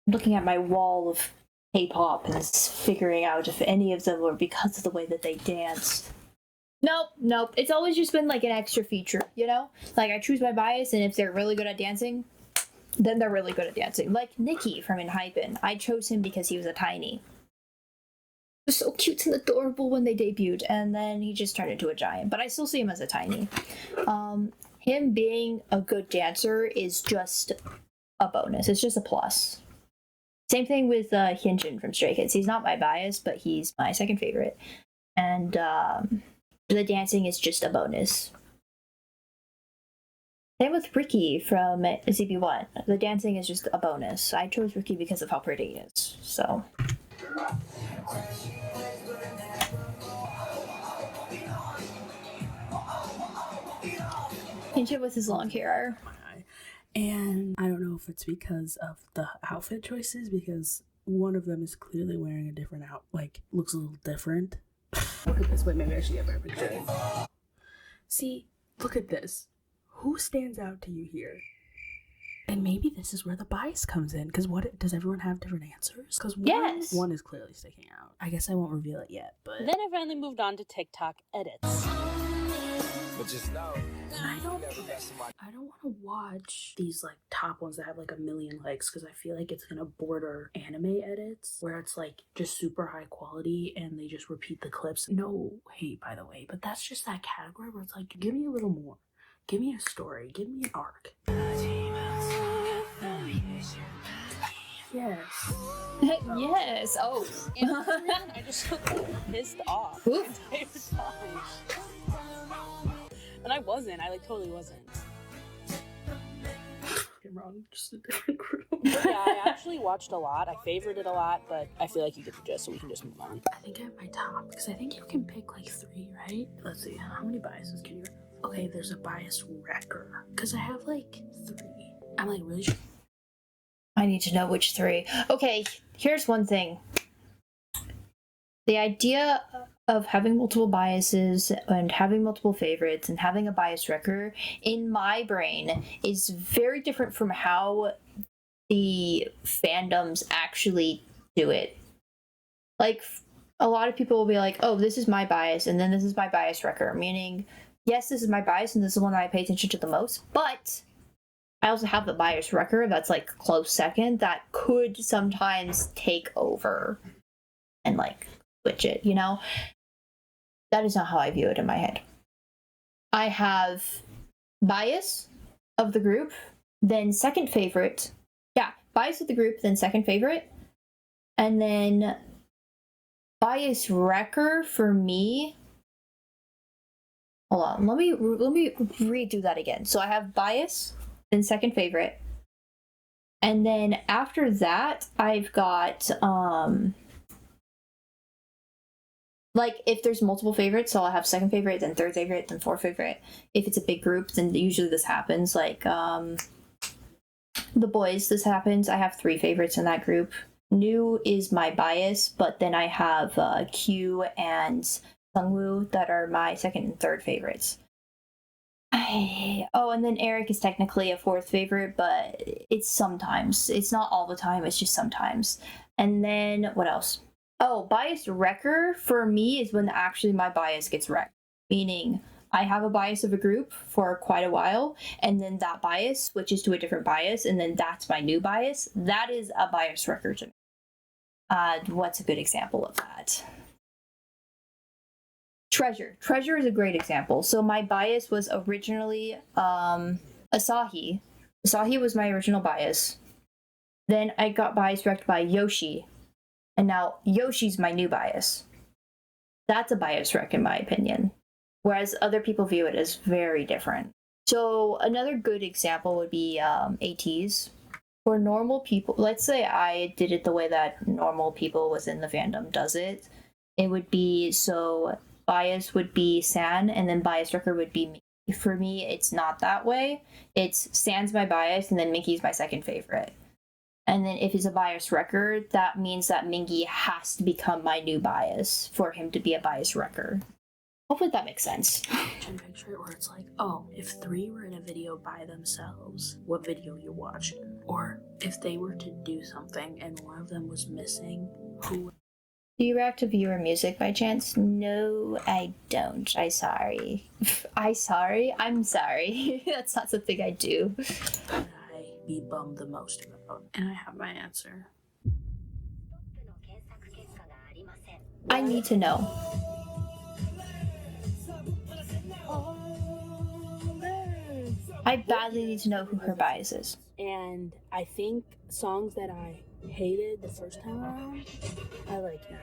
I'm looking at my wall of K-pop and figuring out if any of them were because of the way that they danced. Nope. It's always just been like an extra feature, you know? Like, I choose my bias, and if they're really good at dancing, then they're really good at dancing. Like Nikki from Enhypen. I chose him because he was a tiny. He was so cute and adorable when they debuted, and then he just turned into a giant. But I still see him as a tiny. Him being a good dancer is just a bonus. It's just a plus. Same thing with Hyunjin from Stray Kids. He's not my bias, but he's my second favorite. And the dancing is just a bonus. Same with Ricky from ZB1. The dancing is just a bonus. I chose Ricky because of how pretty he is. So. Hyunjin with his long hair. And I don't know if it's because of the outfit choices, because one of them is clearly wearing a different looks a little different. Look at this. Wait, maybe I should get a better picture. See, look at this. Who stands out to you here? And maybe this is where the bias comes in, because does everyone have different answers? Because one is clearly sticking out. I guess I won't reveal it yet, but then I finally moved on to TikTok edits. But just know, I don't want to watch these top ones that have 1 million likes, because I feel like it's gonna border anime edits where it's just super high quality and they just repeat the clips. No hate, by the way, but that's just that category where it's give me a little more, give me a story, give me an arc. Yes. Yes. Oh. I just pissed off the entire time. And I wasn't. I totally wasn't. I'm wrong. Just a different group. Yeah, I actually watched a lot. I favorited a lot, but I feel like you get the gist, so we can just move on. I think I have my top, because I think you can pick 3, right? Let's see. How many biases can you? Okay, there's a bias wrecker, because I have 3. I'm really. I need to know which 3. Okay, here's one thing. The idea of having multiple biases and having multiple favorites and having a bias wrecker in my brain is very different from how the fandoms actually do it. A lot of people will be like, oh, this is my bias and then this is my bias wrecker, meaning, yes, this is my bias and this is the one that I pay attention to the most, but I also have the bias wrecker that's close second that could sometimes take over and switch it, you know? That is not how I view it in my head. I have bias of the group, then second favorite. Yeah, bias of the group, then second favorite. And then bias wrecker for me. Hold on, let me redo that again. So I have bias, then second favorite. And then after that, I've got if there's multiple favorites, so I'll have second favorite, then third favorite, then fourth favorite. If it's a big group, then usually this happens. The boys, this happens. I have 3 favorites in that group. New is my bias, but then I have Q and Sungwoo that are my second and third favorites. And then Eric is technically a 4th favorite, but it's sometimes. It's not all the time, it's just sometimes. And then, what else? Oh, bias wrecker for me is when actually my bias gets wrecked. Meaning, I have a bias of a group for quite a while, and then that bias switches to a different bias, and then that's my new bias. That is a bias wrecker to me. What's a good example of that? Treasure. Treasure is a great example. So my bias was originally Asahi. Asahi was my original bias. Then I got bias wrecked by Yoshi. And now Yoshi's my new bias. That's a bias wreck in my opinion. Whereas other people view it as very different. So another good example would be ATs. For normal people, let's say I did it the way that normal people within the fandom does it. It would be, so bias would be San, and then bias wrecker would be me. For me, it's not that way. It's San's my bias, and then Minky's my second favorite. And then if he's a bias wrecker, that means that Mingy has to become my new bias for him to be a bias wrecker. Hopefully that makes sense. Can picture it where it's if 3 were in a video by themselves, what video you watching? Or if they were to do something and one of them was missing, who? Do you react to viewer music by chance? No, I don't. I'm sorry. I'm sorry. That's not something I do. Would I be bummed the most about? And I have my answer. I need to know. I badly need to know who her bias is. And I think songs that I hated the first time around, I like now.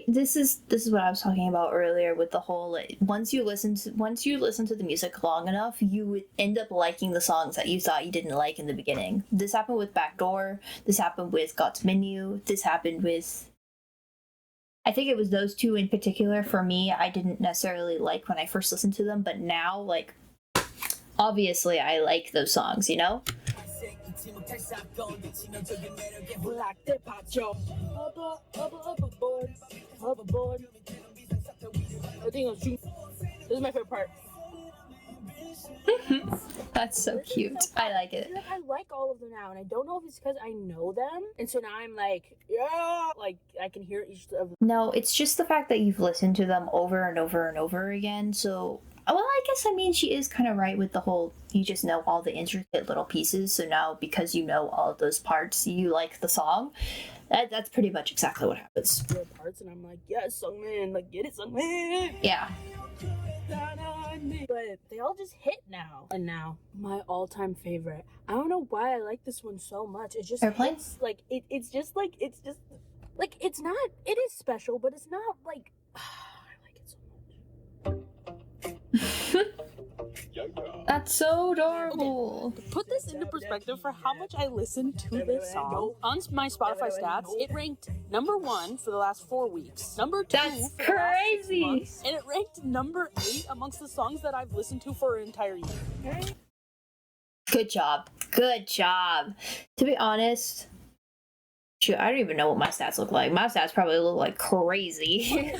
This is what I was talking about earlier with the whole, like, once you listen to the music long enough, you would end up liking the songs that you thought you didn't like in the beginning. This happened with Backdoor. This happened with God's Menu. This happened with, I think it was those two in particular. For me, I didn't necessarily like when I first listened to them, but now, like, obviously I like those songs, you know? This is my favorite part. That's so cute. I like it. I like all of them now, and I don't know if it's because I know them, and so now I'm like, yeah, like I can hear each of them. No, it's just the fact that you've listened to them over and over and over again. So, well, I guess, I mean, she is kind of right with the whole, you just know all the intricate little pieces. So now, because you know all of those parts, you like the song. That's pretty much exactly what happens. Parts, and I'm like, yes, Sungmin, like, get it, Sungmin. Yeah. But they all just hit now. And now, my all-time favorite. I don't know why I like this one so much. It just Airplane? hits, like, it's just like, it's not, it is special, but it's not, like, I like it so much. That's so adorable. To put this into perspective for how much I listened to this song, on my Spotify stats, it ranked number 1 for the last 4 weeks, number 2 That's for the last 6 crazy. months, and it ranked number 8 amongst the songs that I've listened to for an entire year. Good job. Good job. To be honest, shoot, I don't even know what my stats look like. My stats probably look like crazy.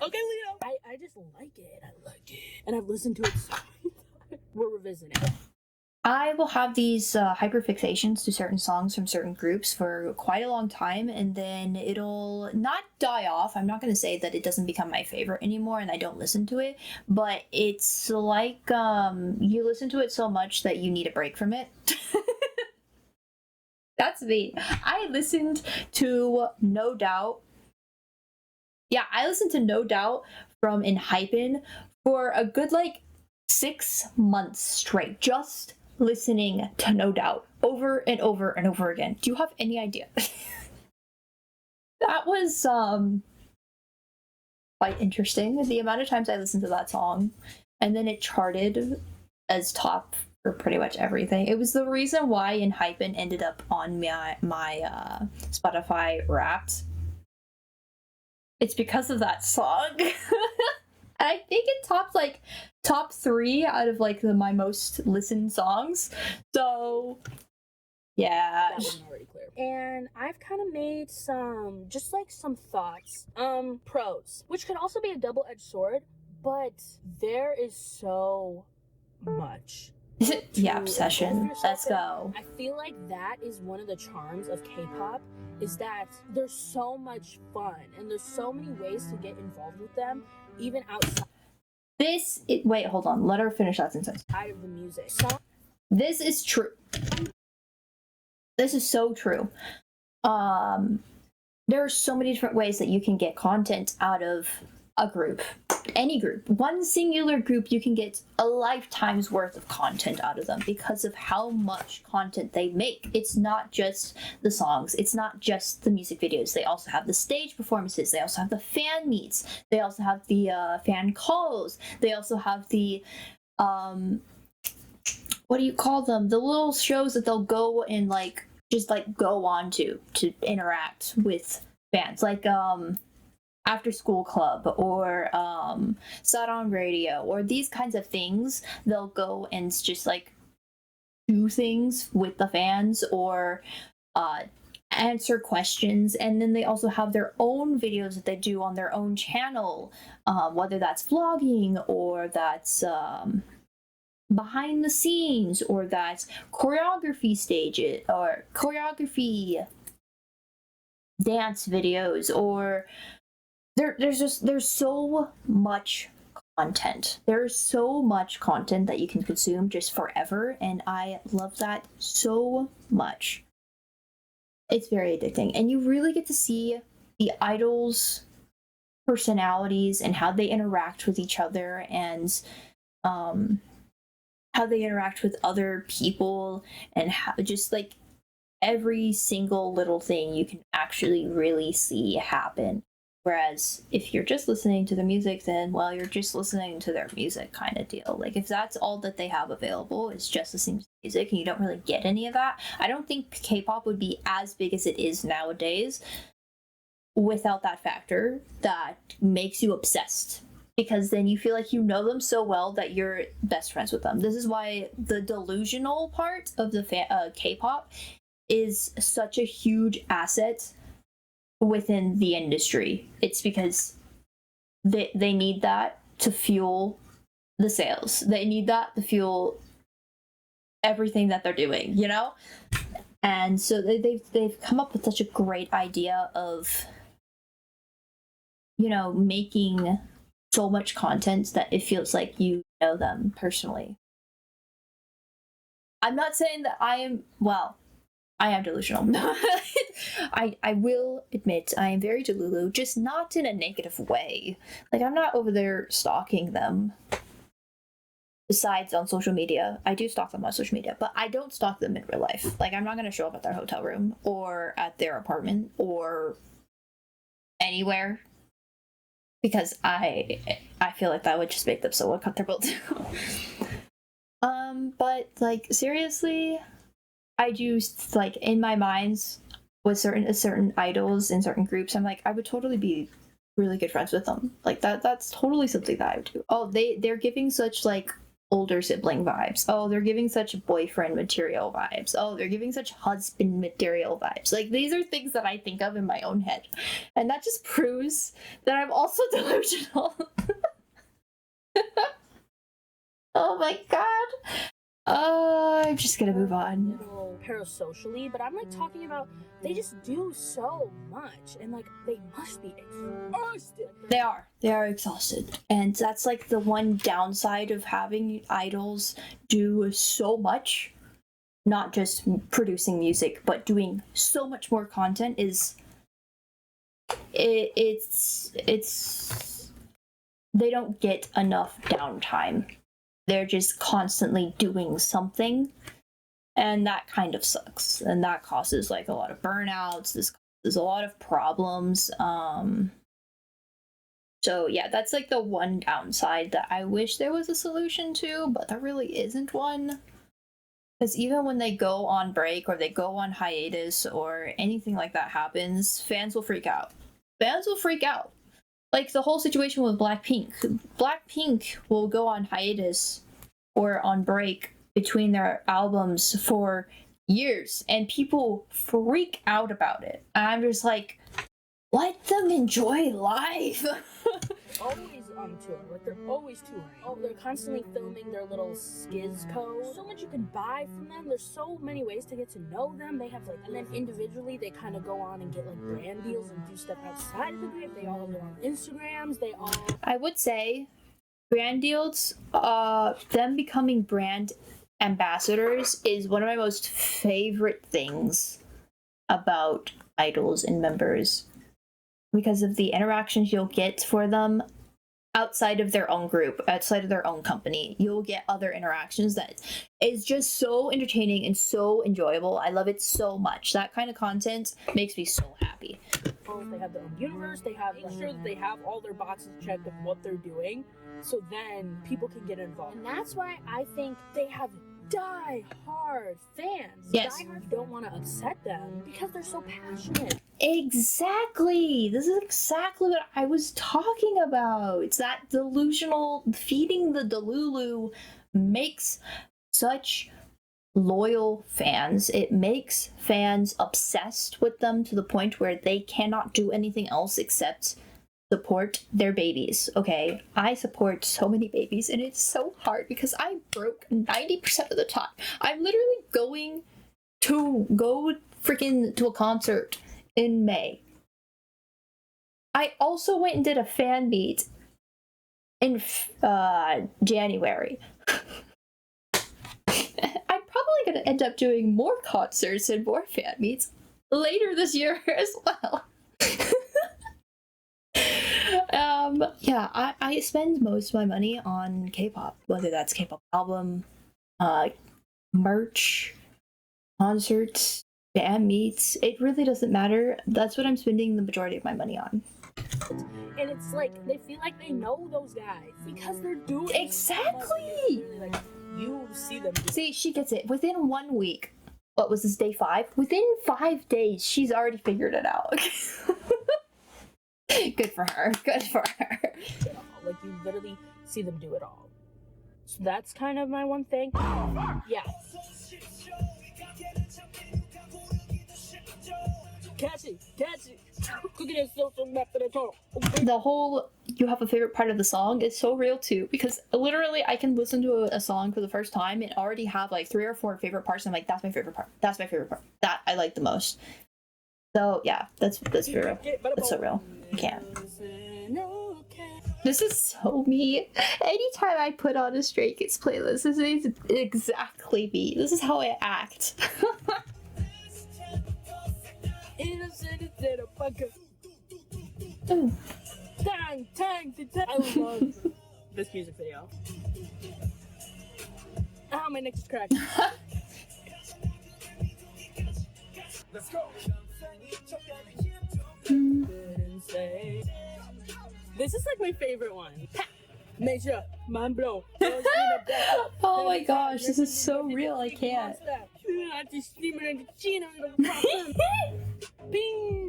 Okay, Leo. I just like it. I like it. And I've listened to it so many times. We're revisiting it. I will have these hyperfixations to certain songs from certain groups for quite a long time, and then it'll not die off. I'm not going to say that it doesn't become my favorite anymore and I don't listen to it, but it's like you listen to it so much that you need a break from it. That's me. I listened to No Doubt. Yeah, I listened to No Doubt from Enhypen for a good, like, 6 months straight, just listening to No Doubt over and over and over again. Do you have any idea? That was quite interesting, the amount of times I listened to that song, and then it charted as top for pretty much everything. It was the reason why Enhypen ended up on my Spotify Wrapped. It's because of that song. I think it topped like top 3 out of like my most listened songs. So yeah. That wasn't already clear. And I've kind of made some thoughts. Pros, which could also be a double-edged sword, but there is so much. Yeah, obsession. Let's go. I feel like that is one of the charms of K-pop, is that there's so much fun and there's so many ways to get involved with them, even outside Wait, hold on. Let her finish that sentence. of the music. This is true. This is so true. There are so many different ways that you can get content out of a group. Any group. One singular group, you can get a lifetime's worth of content out of them because of how much content they make. It's not just the songs. It's not just the music videos. They also have the stage performances. They also have the fan meets. They also have the fan calls. They also have the what do you call them? The little shows that they'll go and like just like go on to interact with fans, like After School Club or Saran Radio or these kinds of things. They'll go and just like do things with the fans or answer questions, and then they also have their own videos that they do on their own channel, whether that's vlogging or that's behind the scenes or that's choreography stages or choreography dance videos, or there's so much content. There's so much content that you can consume just forever, and I love that so much. It's very addicting, and you really get to see the idols' personalities and how they interact with each other, and how they interact with other people, and how just like every single little thing you can actually really see happen. Whereas if you're just listening to the music, then, well, you're just listening to their music kind of deal. Like, if that's all that they have available is just listening to music and you don't really get any of that, I don't think K-pop would be as big as it is nowadays without that factor that makes you obsessed. Because then you feel like you know them so well that you're best friends with them. This is why the delusional part of the K-pop is such a huge asset within the industry. It's because they need that to fuel the sales. They need that to fuel everything that they're doing, you know? And so they've come up with such a great idea of, you know, making so much content that it feels like you know them personally. I'm not saying that I am delusional. I will admit I am very delulu, just not in a negative way. Like, I'm not over there stalking them. Besides on social media, I do stalk them on social media, but I don't stalk them in real life. Like, I'm not going to show up at their hotel room or at their apartment or anywhere, because I feel like that would just make them so uncomfortable too. But like, seriously, I do, like, in my minds with certain idols in certain groups, I'm like, I would totally be really good friends with them. Like, that's totally something that I would do. Oh, they're giving such like older sibling vibes. Oh, they're giving such boyfriend material vibes. Oh, they're giving such husband material vibes. Like, these are things that I think of in my own head. And that just proves that I'm also delusional. Oh my god. I'm just gonna move on. Parasocially, but I'm like talking about they just do so much, and like they must be exhausted. They are exhausted, and that's like the one downside of having idols do so much, not just producing music but doing so much more content. Is it's they don't get enough downtime. They're just constantly doing something, and that kind of sucks, and that causes like a lot of burnouts. This causes a lot of problems. So yeah, that's like the one downside that I wish there was a solution to, but there really isn't one. Because even when they go on break or they go on hiatus or anything like that happens, fans will freak out. Fans will freak out. Like the whole situation with Blackpink. Blackpink will go on hiatus or on break between their albums for years, and people freak out about it. And I'm just like, let them enjoy life. Always on tour, like they're always touring. Oh, they're constantly filming their little skiz code. So much you can buy from them. There's so many ways to get to know them. They have like, and then individually they kind of go on and get like brand deals and do stuff outside of the group. They all have their own Instagrams. They all. I would say brand deals, them becoming brand ambassadors is one of my most favorite things about idols and members, because of the interactions you'll get for them outside of their own group, outside of their own company. You'll get other interactions that is just so entertaining and so enjoyable. I love it so much. That kind of content makes me so happy. They have their own universe. They have make sure that they have all their boxes checked of what they're doing, so then people can get involved. And that's why I think they have die-hard fans. Yes. Die-hard don't want to upset them because they're so passionate. Exactly. This is exactly what I was talking about. It's that delusional, feeding the delulu makes such loyal fans. It makes fans obsessed with them to the point where they cannot do anything else except support their babies. Okay, I support so many babies, and it's so hard because I broke 90% of the time. I'm literally going to go freaking to a concert in May. I also went and did a fan meet in January. I'm probably gonna end up doing more concerts and more fan meets later this year as well. Yeah, I spend most of my money on K-pop, whether that's K-pop album, merch, concerts, fan meets. It really doesn't matter. That's what I'm spending the majority of my money on. And it's like they feel like they know those guys because they're doing Exactly. like you see them. See, she gets it within 1 week. What was this, day 5? Within 5 days, she's already figured it out. Good for her. Good for her. Like you literally see them do it all. So that's kind of my one thing. Yeah. Catch it. Look at this social method of total. The whole you have a favorite part of the song is so real too, because literally I can listen to a song for the first time and already have like 3 or 4 favorite parts, and I'm like, that's my favorite part. That's my favorite part. That I like the most. So yeah, that's real. That's so real. I can't. This is so me. Anytime I put on a Stray Kids playlist, this is exactly me. This is how I act. Ooh. I love this music video. Ah, my neck is cracked. Let's go. This is like my favorite one. Make sure, mind blown. Oh my gosh, this is so real. I can't.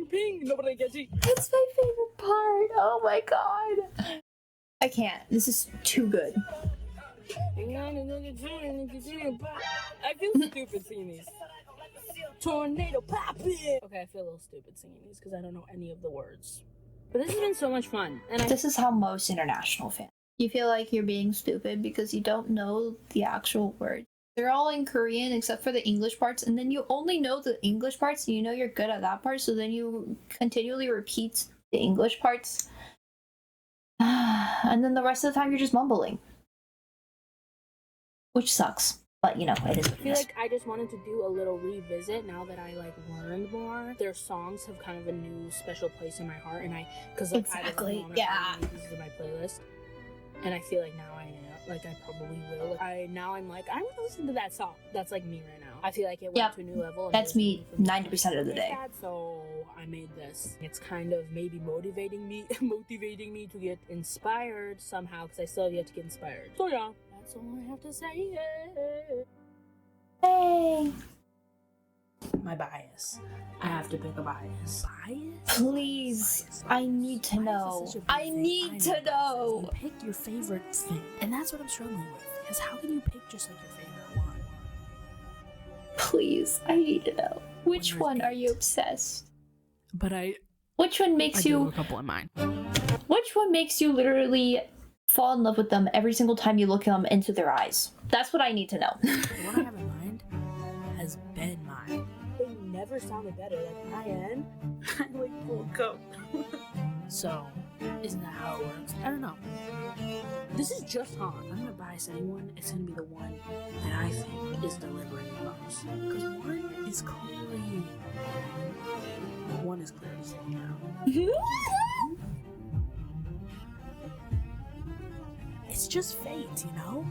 Ping, nobody gets it. That's my favorite part. Oh my god. I can't. This is too good. I feel stupid singing these. Tornado poppin'. Okay, I feel a little stupid singing these because I don't know any of the words. But this has been so much fun. And This is how most international fans. You feel like you're being stupid because you don't know the actual words. They're all in Korean except for the English parts, and then you only know the English parts and you know you're good at that part, so then you continually repeat the English parts. And then the rest of the time you're just mumbling. Which sucks. But you know, it is what I it feel is. like I just wanted to do a little revisit now that I like learned more. Their songs have kind of a new special place in my heart, and because like Exactly, I yeah. pieces of my playlist, and I feel like now I probably will. I'm like I want to listen to that song. That's like me right now. I feel like it went Yep. to a new level. And That's it was me for 90% of the day. So I made this. It's kind of maybe motivating me to get inspired somehow because I still have yet to get inspired. So yeah, that's all I have to say. Hey! My bias. I have to pick a bias. Bias? Please, I need to know. I need to know. You pick your favorite thing, and that's what I'm struggling with. Because how can you pick just like your favorite one? Please, I need to know. Which There's one are you 8. obsessed? But Which one makes do have you? a couple in mind. Which one makes you literally fall in love with them every single time you look them into their eyes? That's what I need to know. The one I have in mind has been mine. They never sounded better. Like Ryan, I like woke up. So, isn't that how it works? I don't know. This is just Han. If I'm gonna bias anyone, it's gonna be the one that I think is delivering the most. Because one is clearly sitting out. It's just fate, you know?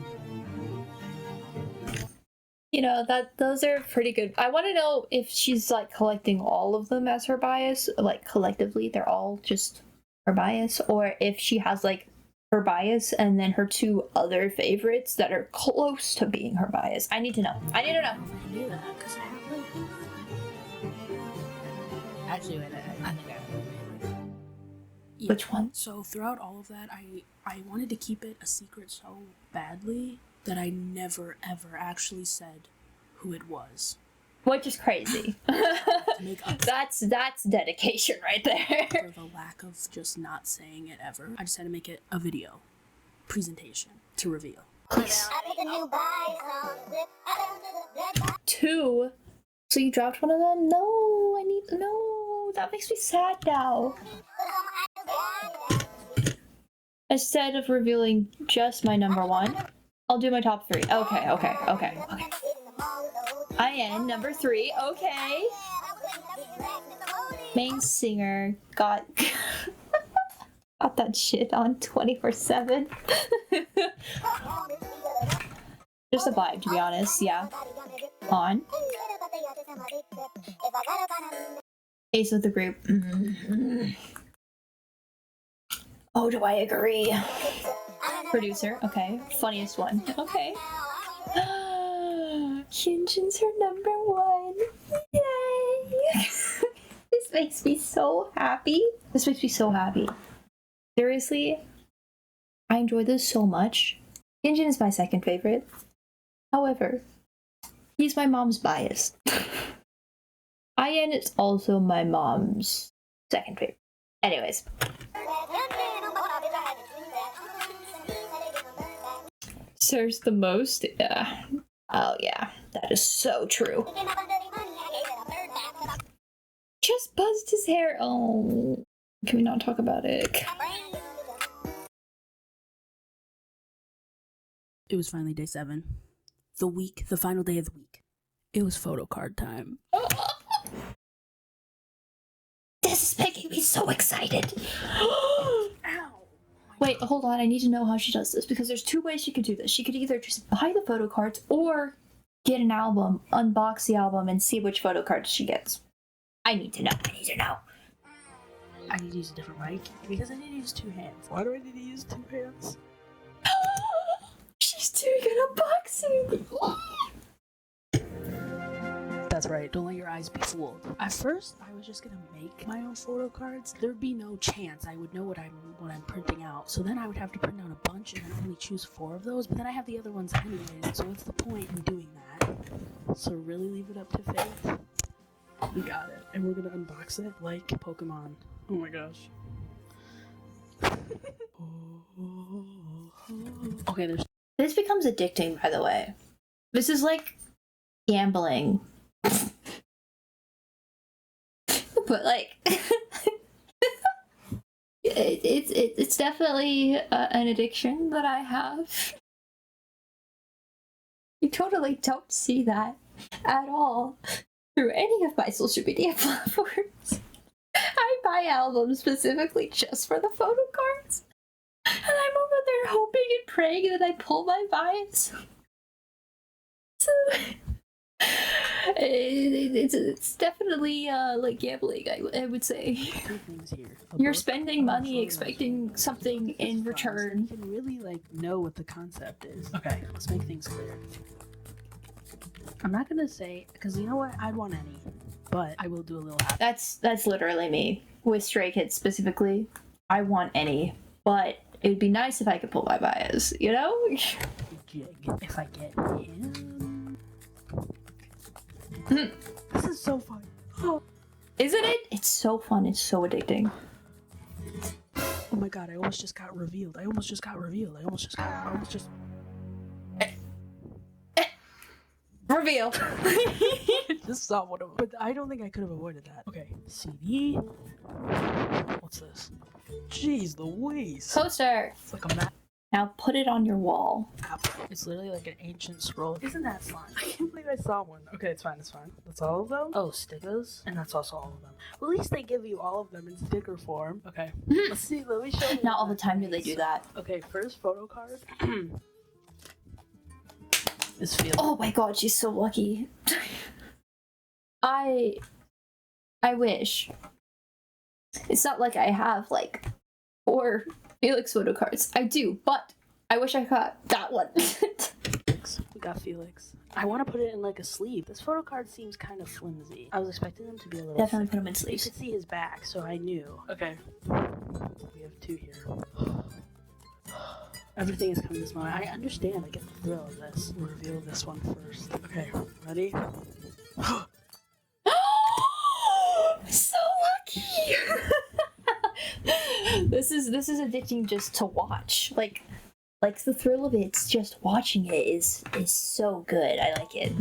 You know, that those are pretty good. I want to know if she's like collecting all of them as her bias, like collectively they're all just her bias, or if she has like her bias and then her 2 other favorites that are close to being her bias. I need to know. I need to know. I don't know if I can do that because I have like. Actually, wait, I think I have. Yeah. Which one? So throughout all of that, I wanted to keep it a secret so badly that I never ever actually said who it was. Which is crazy. To make up That's dedication right there. for the lack of just not saying it ever, I decided to make it a video presentation to reveal. Please. 2. So you dropped one of them? No, I need to know. That makes me sad now. Instead of revealing just my number one, I'll do my top three. Okay. IN number 3. Okay. Main singer got got that shit on 24/7. Just a vibe, to be honest. Yeah. On. Ace of the group. Oh, do I agree? Producer. Okay. Funniest one. Okay. Hyunjin's her number 1. Yay! This makes me so happy. This makes me so happy. Seriously, I enjoy this so much. Hyunjin is my second favorite. However, he's my mom's bias. IN is also my mom's second favorite. Anyways. Serves the most? Yeah. Oh yeah, that is so true. Just buzzed his hair. Oh, can we not talk about it? It was finally day 7. The final day of the week. It was photo card time. This is making me so excited. Ow! Wait, hold on. I need to know how she does this because there's 2 ways she could do this. She could either just buy the photo cards or get an album, unbox the album, and see which photo cards she gets. I need to know. I need to use a different mic because I need to use 2 hands. Why do I need to use 2 hands? She's doing an unboxing. That's right, don't let your eyes be fooled. At first, I was just gonna make my own photo cards. There'd be no chance I would know what I'm printing out. So then I would have to print out a bunch and then only choose 4 of those, but then I have the other ones anyways, so what's the point in doing that? So really leave it up to fate? We got it. And we're gonna unbox it like Pokemon. Oh my gosh. Okay, there's This becomes addicting, by the way. This is like gambling. But like it's definitely an addiction that I have. You totally don't see that at all through any of my social media platforms. I buy albums specifically just for the photo cards, and I'm over there hoping and praying that I pull my bias. So it's definitely like gambling, I would say. 2 things here. You're spending money expecting something in So return. you can really like know what the concept is. Okay, let's make things clear. I'm not gonna say because you know what, I'd want any, but I will do a little half. That's literally me with Stray Kids specifically. I want any, but it would be nice if I could pull my bias, you know? If I get him. This is so fun. Oh. Isn't it? It's so fun. It's so addicting. Oh my god, I almost just got revealed. Reveal. This is not what I'm. But I don't think I could have avoided that. Okay, CD. What's this? Jeez Louise. Poster. It's like a map. Now put it on your wall. It's literally like an ancient scroll. Isn't that fun? I can't believe I saw one. Okay, it's fine. That's all of them? Oh, stickers? And that's also all of them. Well, at least they give you all of them in sticker form. Okay. Let's see. Let me show you. Not all the time do they do that. Okay, first photo card. This feels. Oh my god, she's so lucky. I wish. It's not like I have like 4 Felix photo cards. I do, but I wish I got that one. We got Felix. I want to put it in like a sleeve. This photo card seems kind of flimsy. I was expecting them to be a little. Definitely thick. put them in You sleeves. could see his back, so I knew. Okay. We have 2 here. Everything is coming this moment. I understand. I get the thrill of this. We'll reveal this one first. Okay, ready? So lucky. This is addicting just to watch. Like the thrill of it's just watching it is so good. I like it.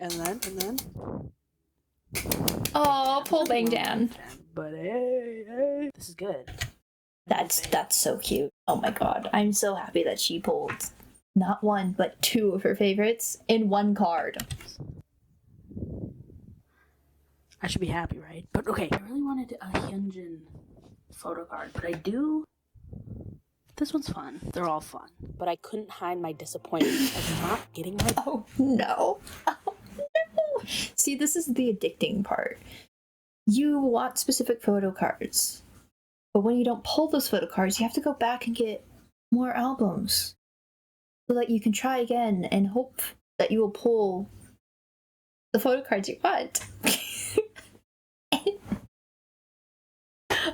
and then. Oh, pull bang down. But hey, this is good. That's so cute. Oh my god. I'm so happy that she pulled not one, but two of her favorites in one card. I should be happy, right? But okay, I really wanted a Hyunjin photo card, but I do. This one's fun. They're all fun. But I couldn't hide my disappointment of not getting my. Oh no. Oh no. See, this is the addicting part. You want specific photo cards, but when you don't pull those photo cards, you have to go back and get more albums so that you can try again and hope that you will pull the photo cards you want.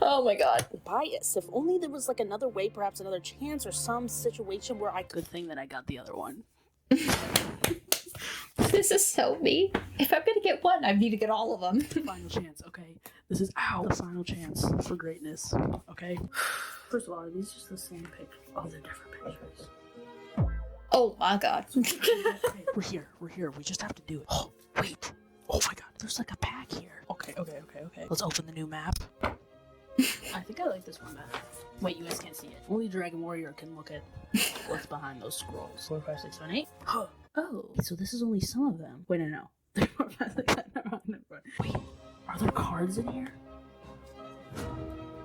Oh my god. Bias. If only there was like another way, perhaps another chance or some situation where I could. Good thing that I got the other one. This is so me. If I'm gonna get one, I need to get all of them. Final chance, okay? This is the final chance for greatness, okay? First of all, are these just the same picture? Oh, they're different pictures. Oh my god. Okay, we're here. We just have to do it. Oh, wait. Oh my god, there's like a pack here. Okay. Let's open the new map. I think I like this one better. Wait, you guys can't see it. Only Dragon Warrior can look at what's behind those scrolls. 4, 5, 6, 7, 8. Oh, so this is only some of them. Wait, no. 3, 4, 5, 6, 7, 8, 9, 10, 11. Wait, are there cards in here?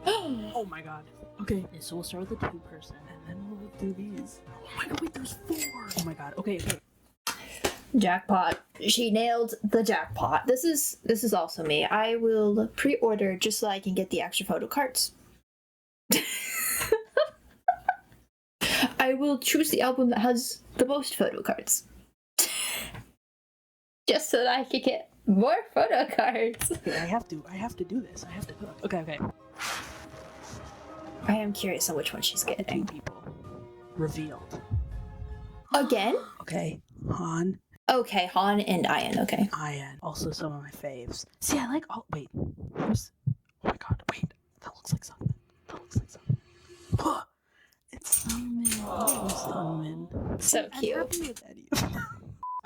Oh my god. Okay, so we'll start with the 2-person, and then we'll look through these. Oh my god, wait, there's 4! Oh my god, okay. Jackpot. She nailed the jackpot. This is also me. I will pre-order just so I can get the extra photo cards. I will choose the album that has the most photo cards. Just so that I can get more photo cards. Okay, I have to do this. I have to cook. Okay. I am curious on which one she's The 2 getting. people revealed. Again? Okay, Han, Okay, Han and Ian, okay. Ian. Also some of my faves. See, I like all. Wait, where's? Oh my god, wait. That looks like something. It's Sunmin. Oh, Sunmin. So I'm cute. happy with any of them.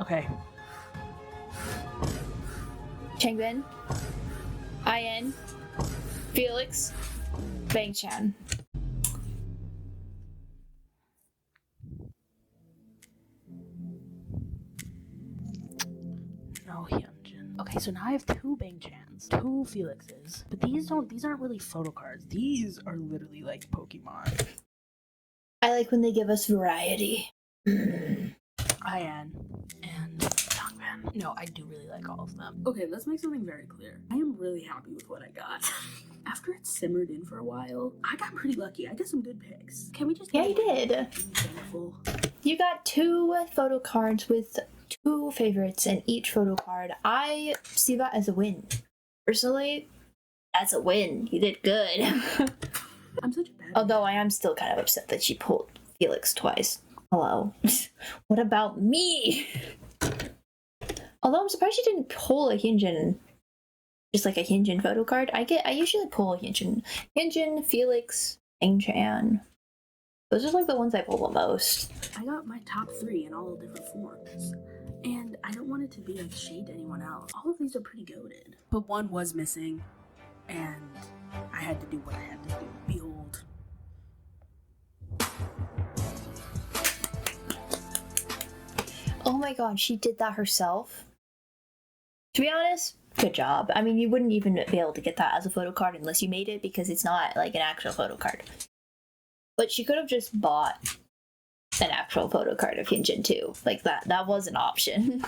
Okay. Changbin, Ian, Felix, Bang Chan. No Hyunjin. Okay, so now I have 2 Bang Chans, 2 Felixes, but these aren't really photo cards. These are literally like Pokemon. I like when they give us variety. Ian and Dongban. No, I do really like all of them. Okay, let's make something very clear. I am really happy with what I got. After it simmered in for a while, I got pretty lucky. I got some good picks. Can we just Yeah, you did. I'm thankful. You got 2 photo cards with 2 favorites in each photo card. I see that as a win. Personally, that's a win. You did good. I'm such a bad Although I am still kind of upset that she pulled Felix twice. Hello. What about me? Although I'm surprised she didn't pull a Hyunjin, just like a Hyunjin photo card. I usually pull a Hyunjin, Felix, Bang Chan. Those are like the ones I pull the most. I got my top 3 in all different forms. And I don't want it to be like shade to anyone else. All of these are pretty goated. But one was missing. And I had to do what I had to do. Behold. Oh my god, she did that herself. To be honest, good job. I mean, you wouldn't even be able to get that as a photo card unless you made it because it's not like an actual photo card. But she could have just bought an actual photo card of Hyunjin too. Like that was an option.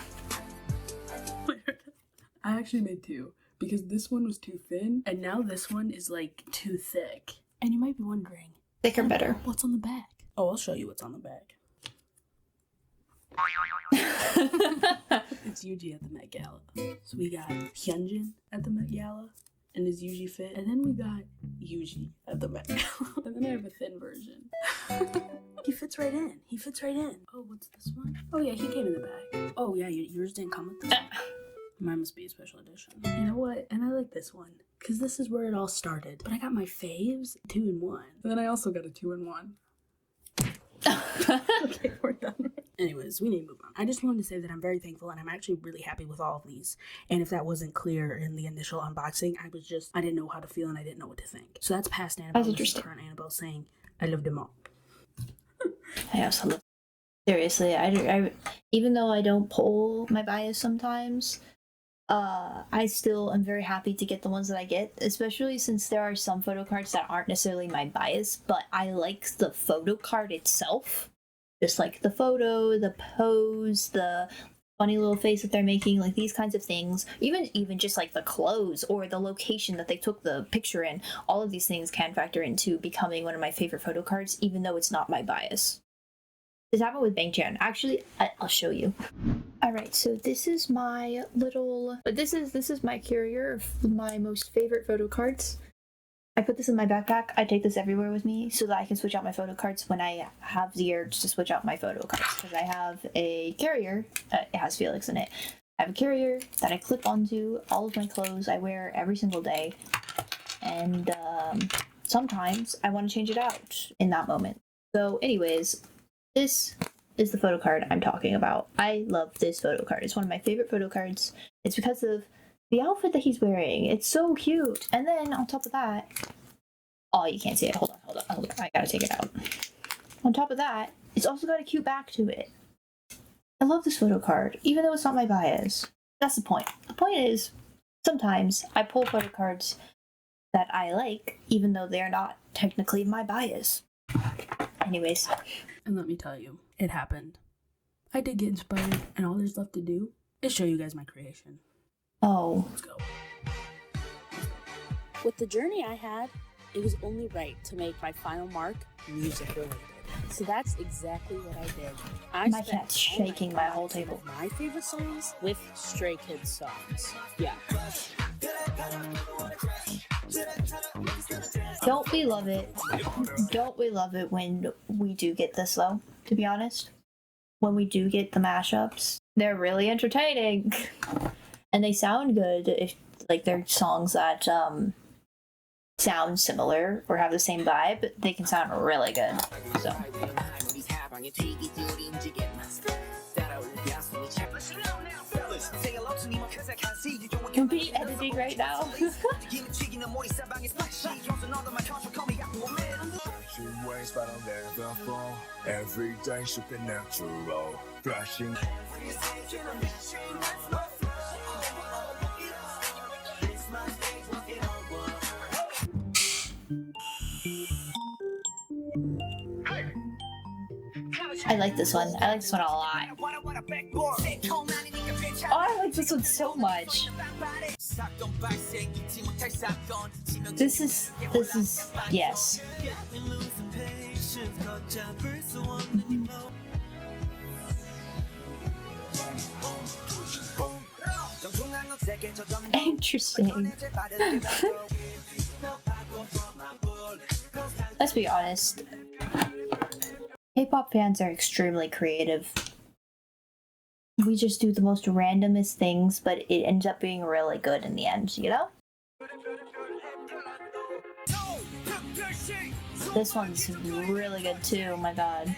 I actually made 2 because this one was too thin and now this one is like too thick. And you might be wondering, Thicker better. what's on the back? Oh, I'll show you what's on the back. It's Yuji at the Met Gala. So we got Hyunjin at the Met Gala and his Yuji fit. And then we got Yuji at the Met Gala. And then I have a thin version. He fits right in. Oh, what's this one? Oh yeah, he came in the bag. Oh yeah, yours didn't come with this one. Mine must be a special edition. You know what? And I like this one. Because this is where it all started. But I got my faves 2-in-1. And then I also got a 2-in-1. Okay, we're done. Anyways, we need to move on. I just wanted to say that I'm very thankful and I'm actually really happy with all of these. And if that wasn't clear in the initial unboxing, I didn't know how to feel and I didn't know what to think. So that's past Annabelle. That's interesting. Current Annabelle saying, I love them all. I also love. Seriously, I even though I don't pull my bias sometimes, I still am very happy to get the ones that I get, especially since there are some photo cards that aren't necessarily my bias, but I like the photo card itself. Just like the photo, the pose, the funny little face that they're making, like these kinds of things. Even just like the clothes or the location that they took the picture in. All of these things can factor into becoming one of my favorite photo cards, even though it's not my bias. This happened with Bang Chan. Actually, I'll show you. All right, so this is my little. This is my carrier of my most favorite photo cards. I put this in my backpack. I take this everywhere with me so that I can switch out my photo cards when I have the urge to switch out my photo cards. Because I have a carrier. It has Felix in it. I have a carrier that I clip onto all of my clothes I wear every single day, and sometimes I want to change it out in that moment. So, anyways. This is the photo card I'm talking about. I love this photo card. It's one of my favorite photo cards. It's because of the outfit that he's wearing. It's so cute. And then on top of that, oh, you can't see it. Hold on. I gotta take it out. On top of that, it's also got a cute back to it. I love this photo card, even though it's not my bias. That's the point. The point is, sometimes I pull photo cards that I like, even though they're not technically my bias. Anyways. And let me tell you, it happened. I did get inspired, and all there's left to do is show you guys my creation. Oh. Let's go. With the journey I had, it was only right to make my final mark music related. So that's exactly what I did. My cat's shaking my whole table. My favorite songs with Stray Kids songs. Yeah. Don't we love it? Don't we love it when we do get this though, to be honest? When we do get the mashups, they're really entertaining. And they sound good if like they're songs that sound similar or have the same vibe, they can sound really good. So I'm be editing right now. Everyday supernatural. Flashing. I like this one. I like this one a lot. Oh, I like this one so much. This is yes. Interesting. Let's be honest. K-pop fans are extremely creative. We just do the most randomest things, but it ends up being really good in the end, you know? This one's really good too, oh my god.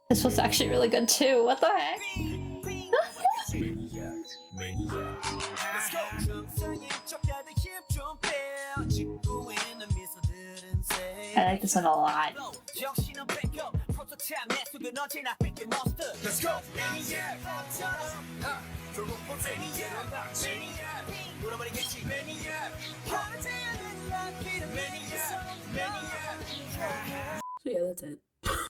This was actually really good too. What the heck? I like this one a lot. Let's go. So yeah, that's it.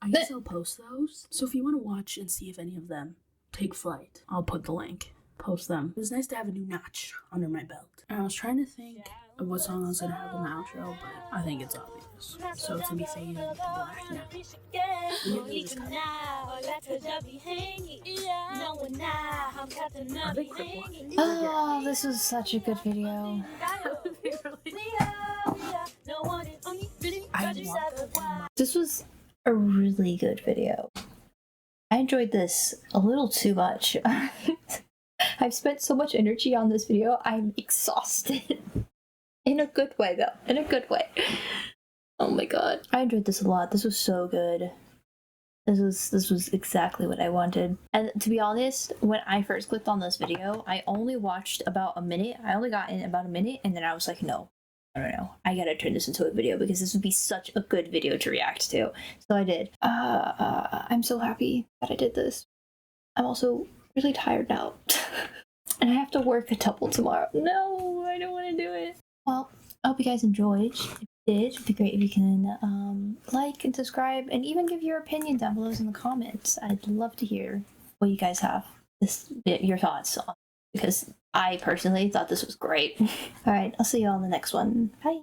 I guess I'll post those. So if you want to watch and see if any of them take flight, I'll put the link. Post them. It was nice to have a new notch under my belt. And I was trying to think what song I was gonna have in the outro, but I think it's obvious. So it's gonna be Fading to Black now. Maybe just cut it. Are they crip walking? Oh, this was such a good video. I love This was a really good video. I enjoyed this a little too much. I've spent so much energy on this video, I'm exhausted. In a good way, though. In a good way. Oh my god. I enjoyed this a lot. This was so good. This was exactly what I wanted. And to be honest, when I first clicked on this video, I only watched about a minute. I only got in about a minute, and then I was like, no, I gotta turn this into a video because this would be such a good video to react to. So I did. I'm so happy that I did this. I'm also really tired now. And I have to work a double tomorrow. No, I don't want to do it. Well, I hope you guys enjoyed. If you did, it'd be great if you can like and subscribe and even give your opinion down below in the comments. I'd love to hear what you guys have, your thoughts on, because I personally thought this was great. All right, I'll see you all in the next one. Bye.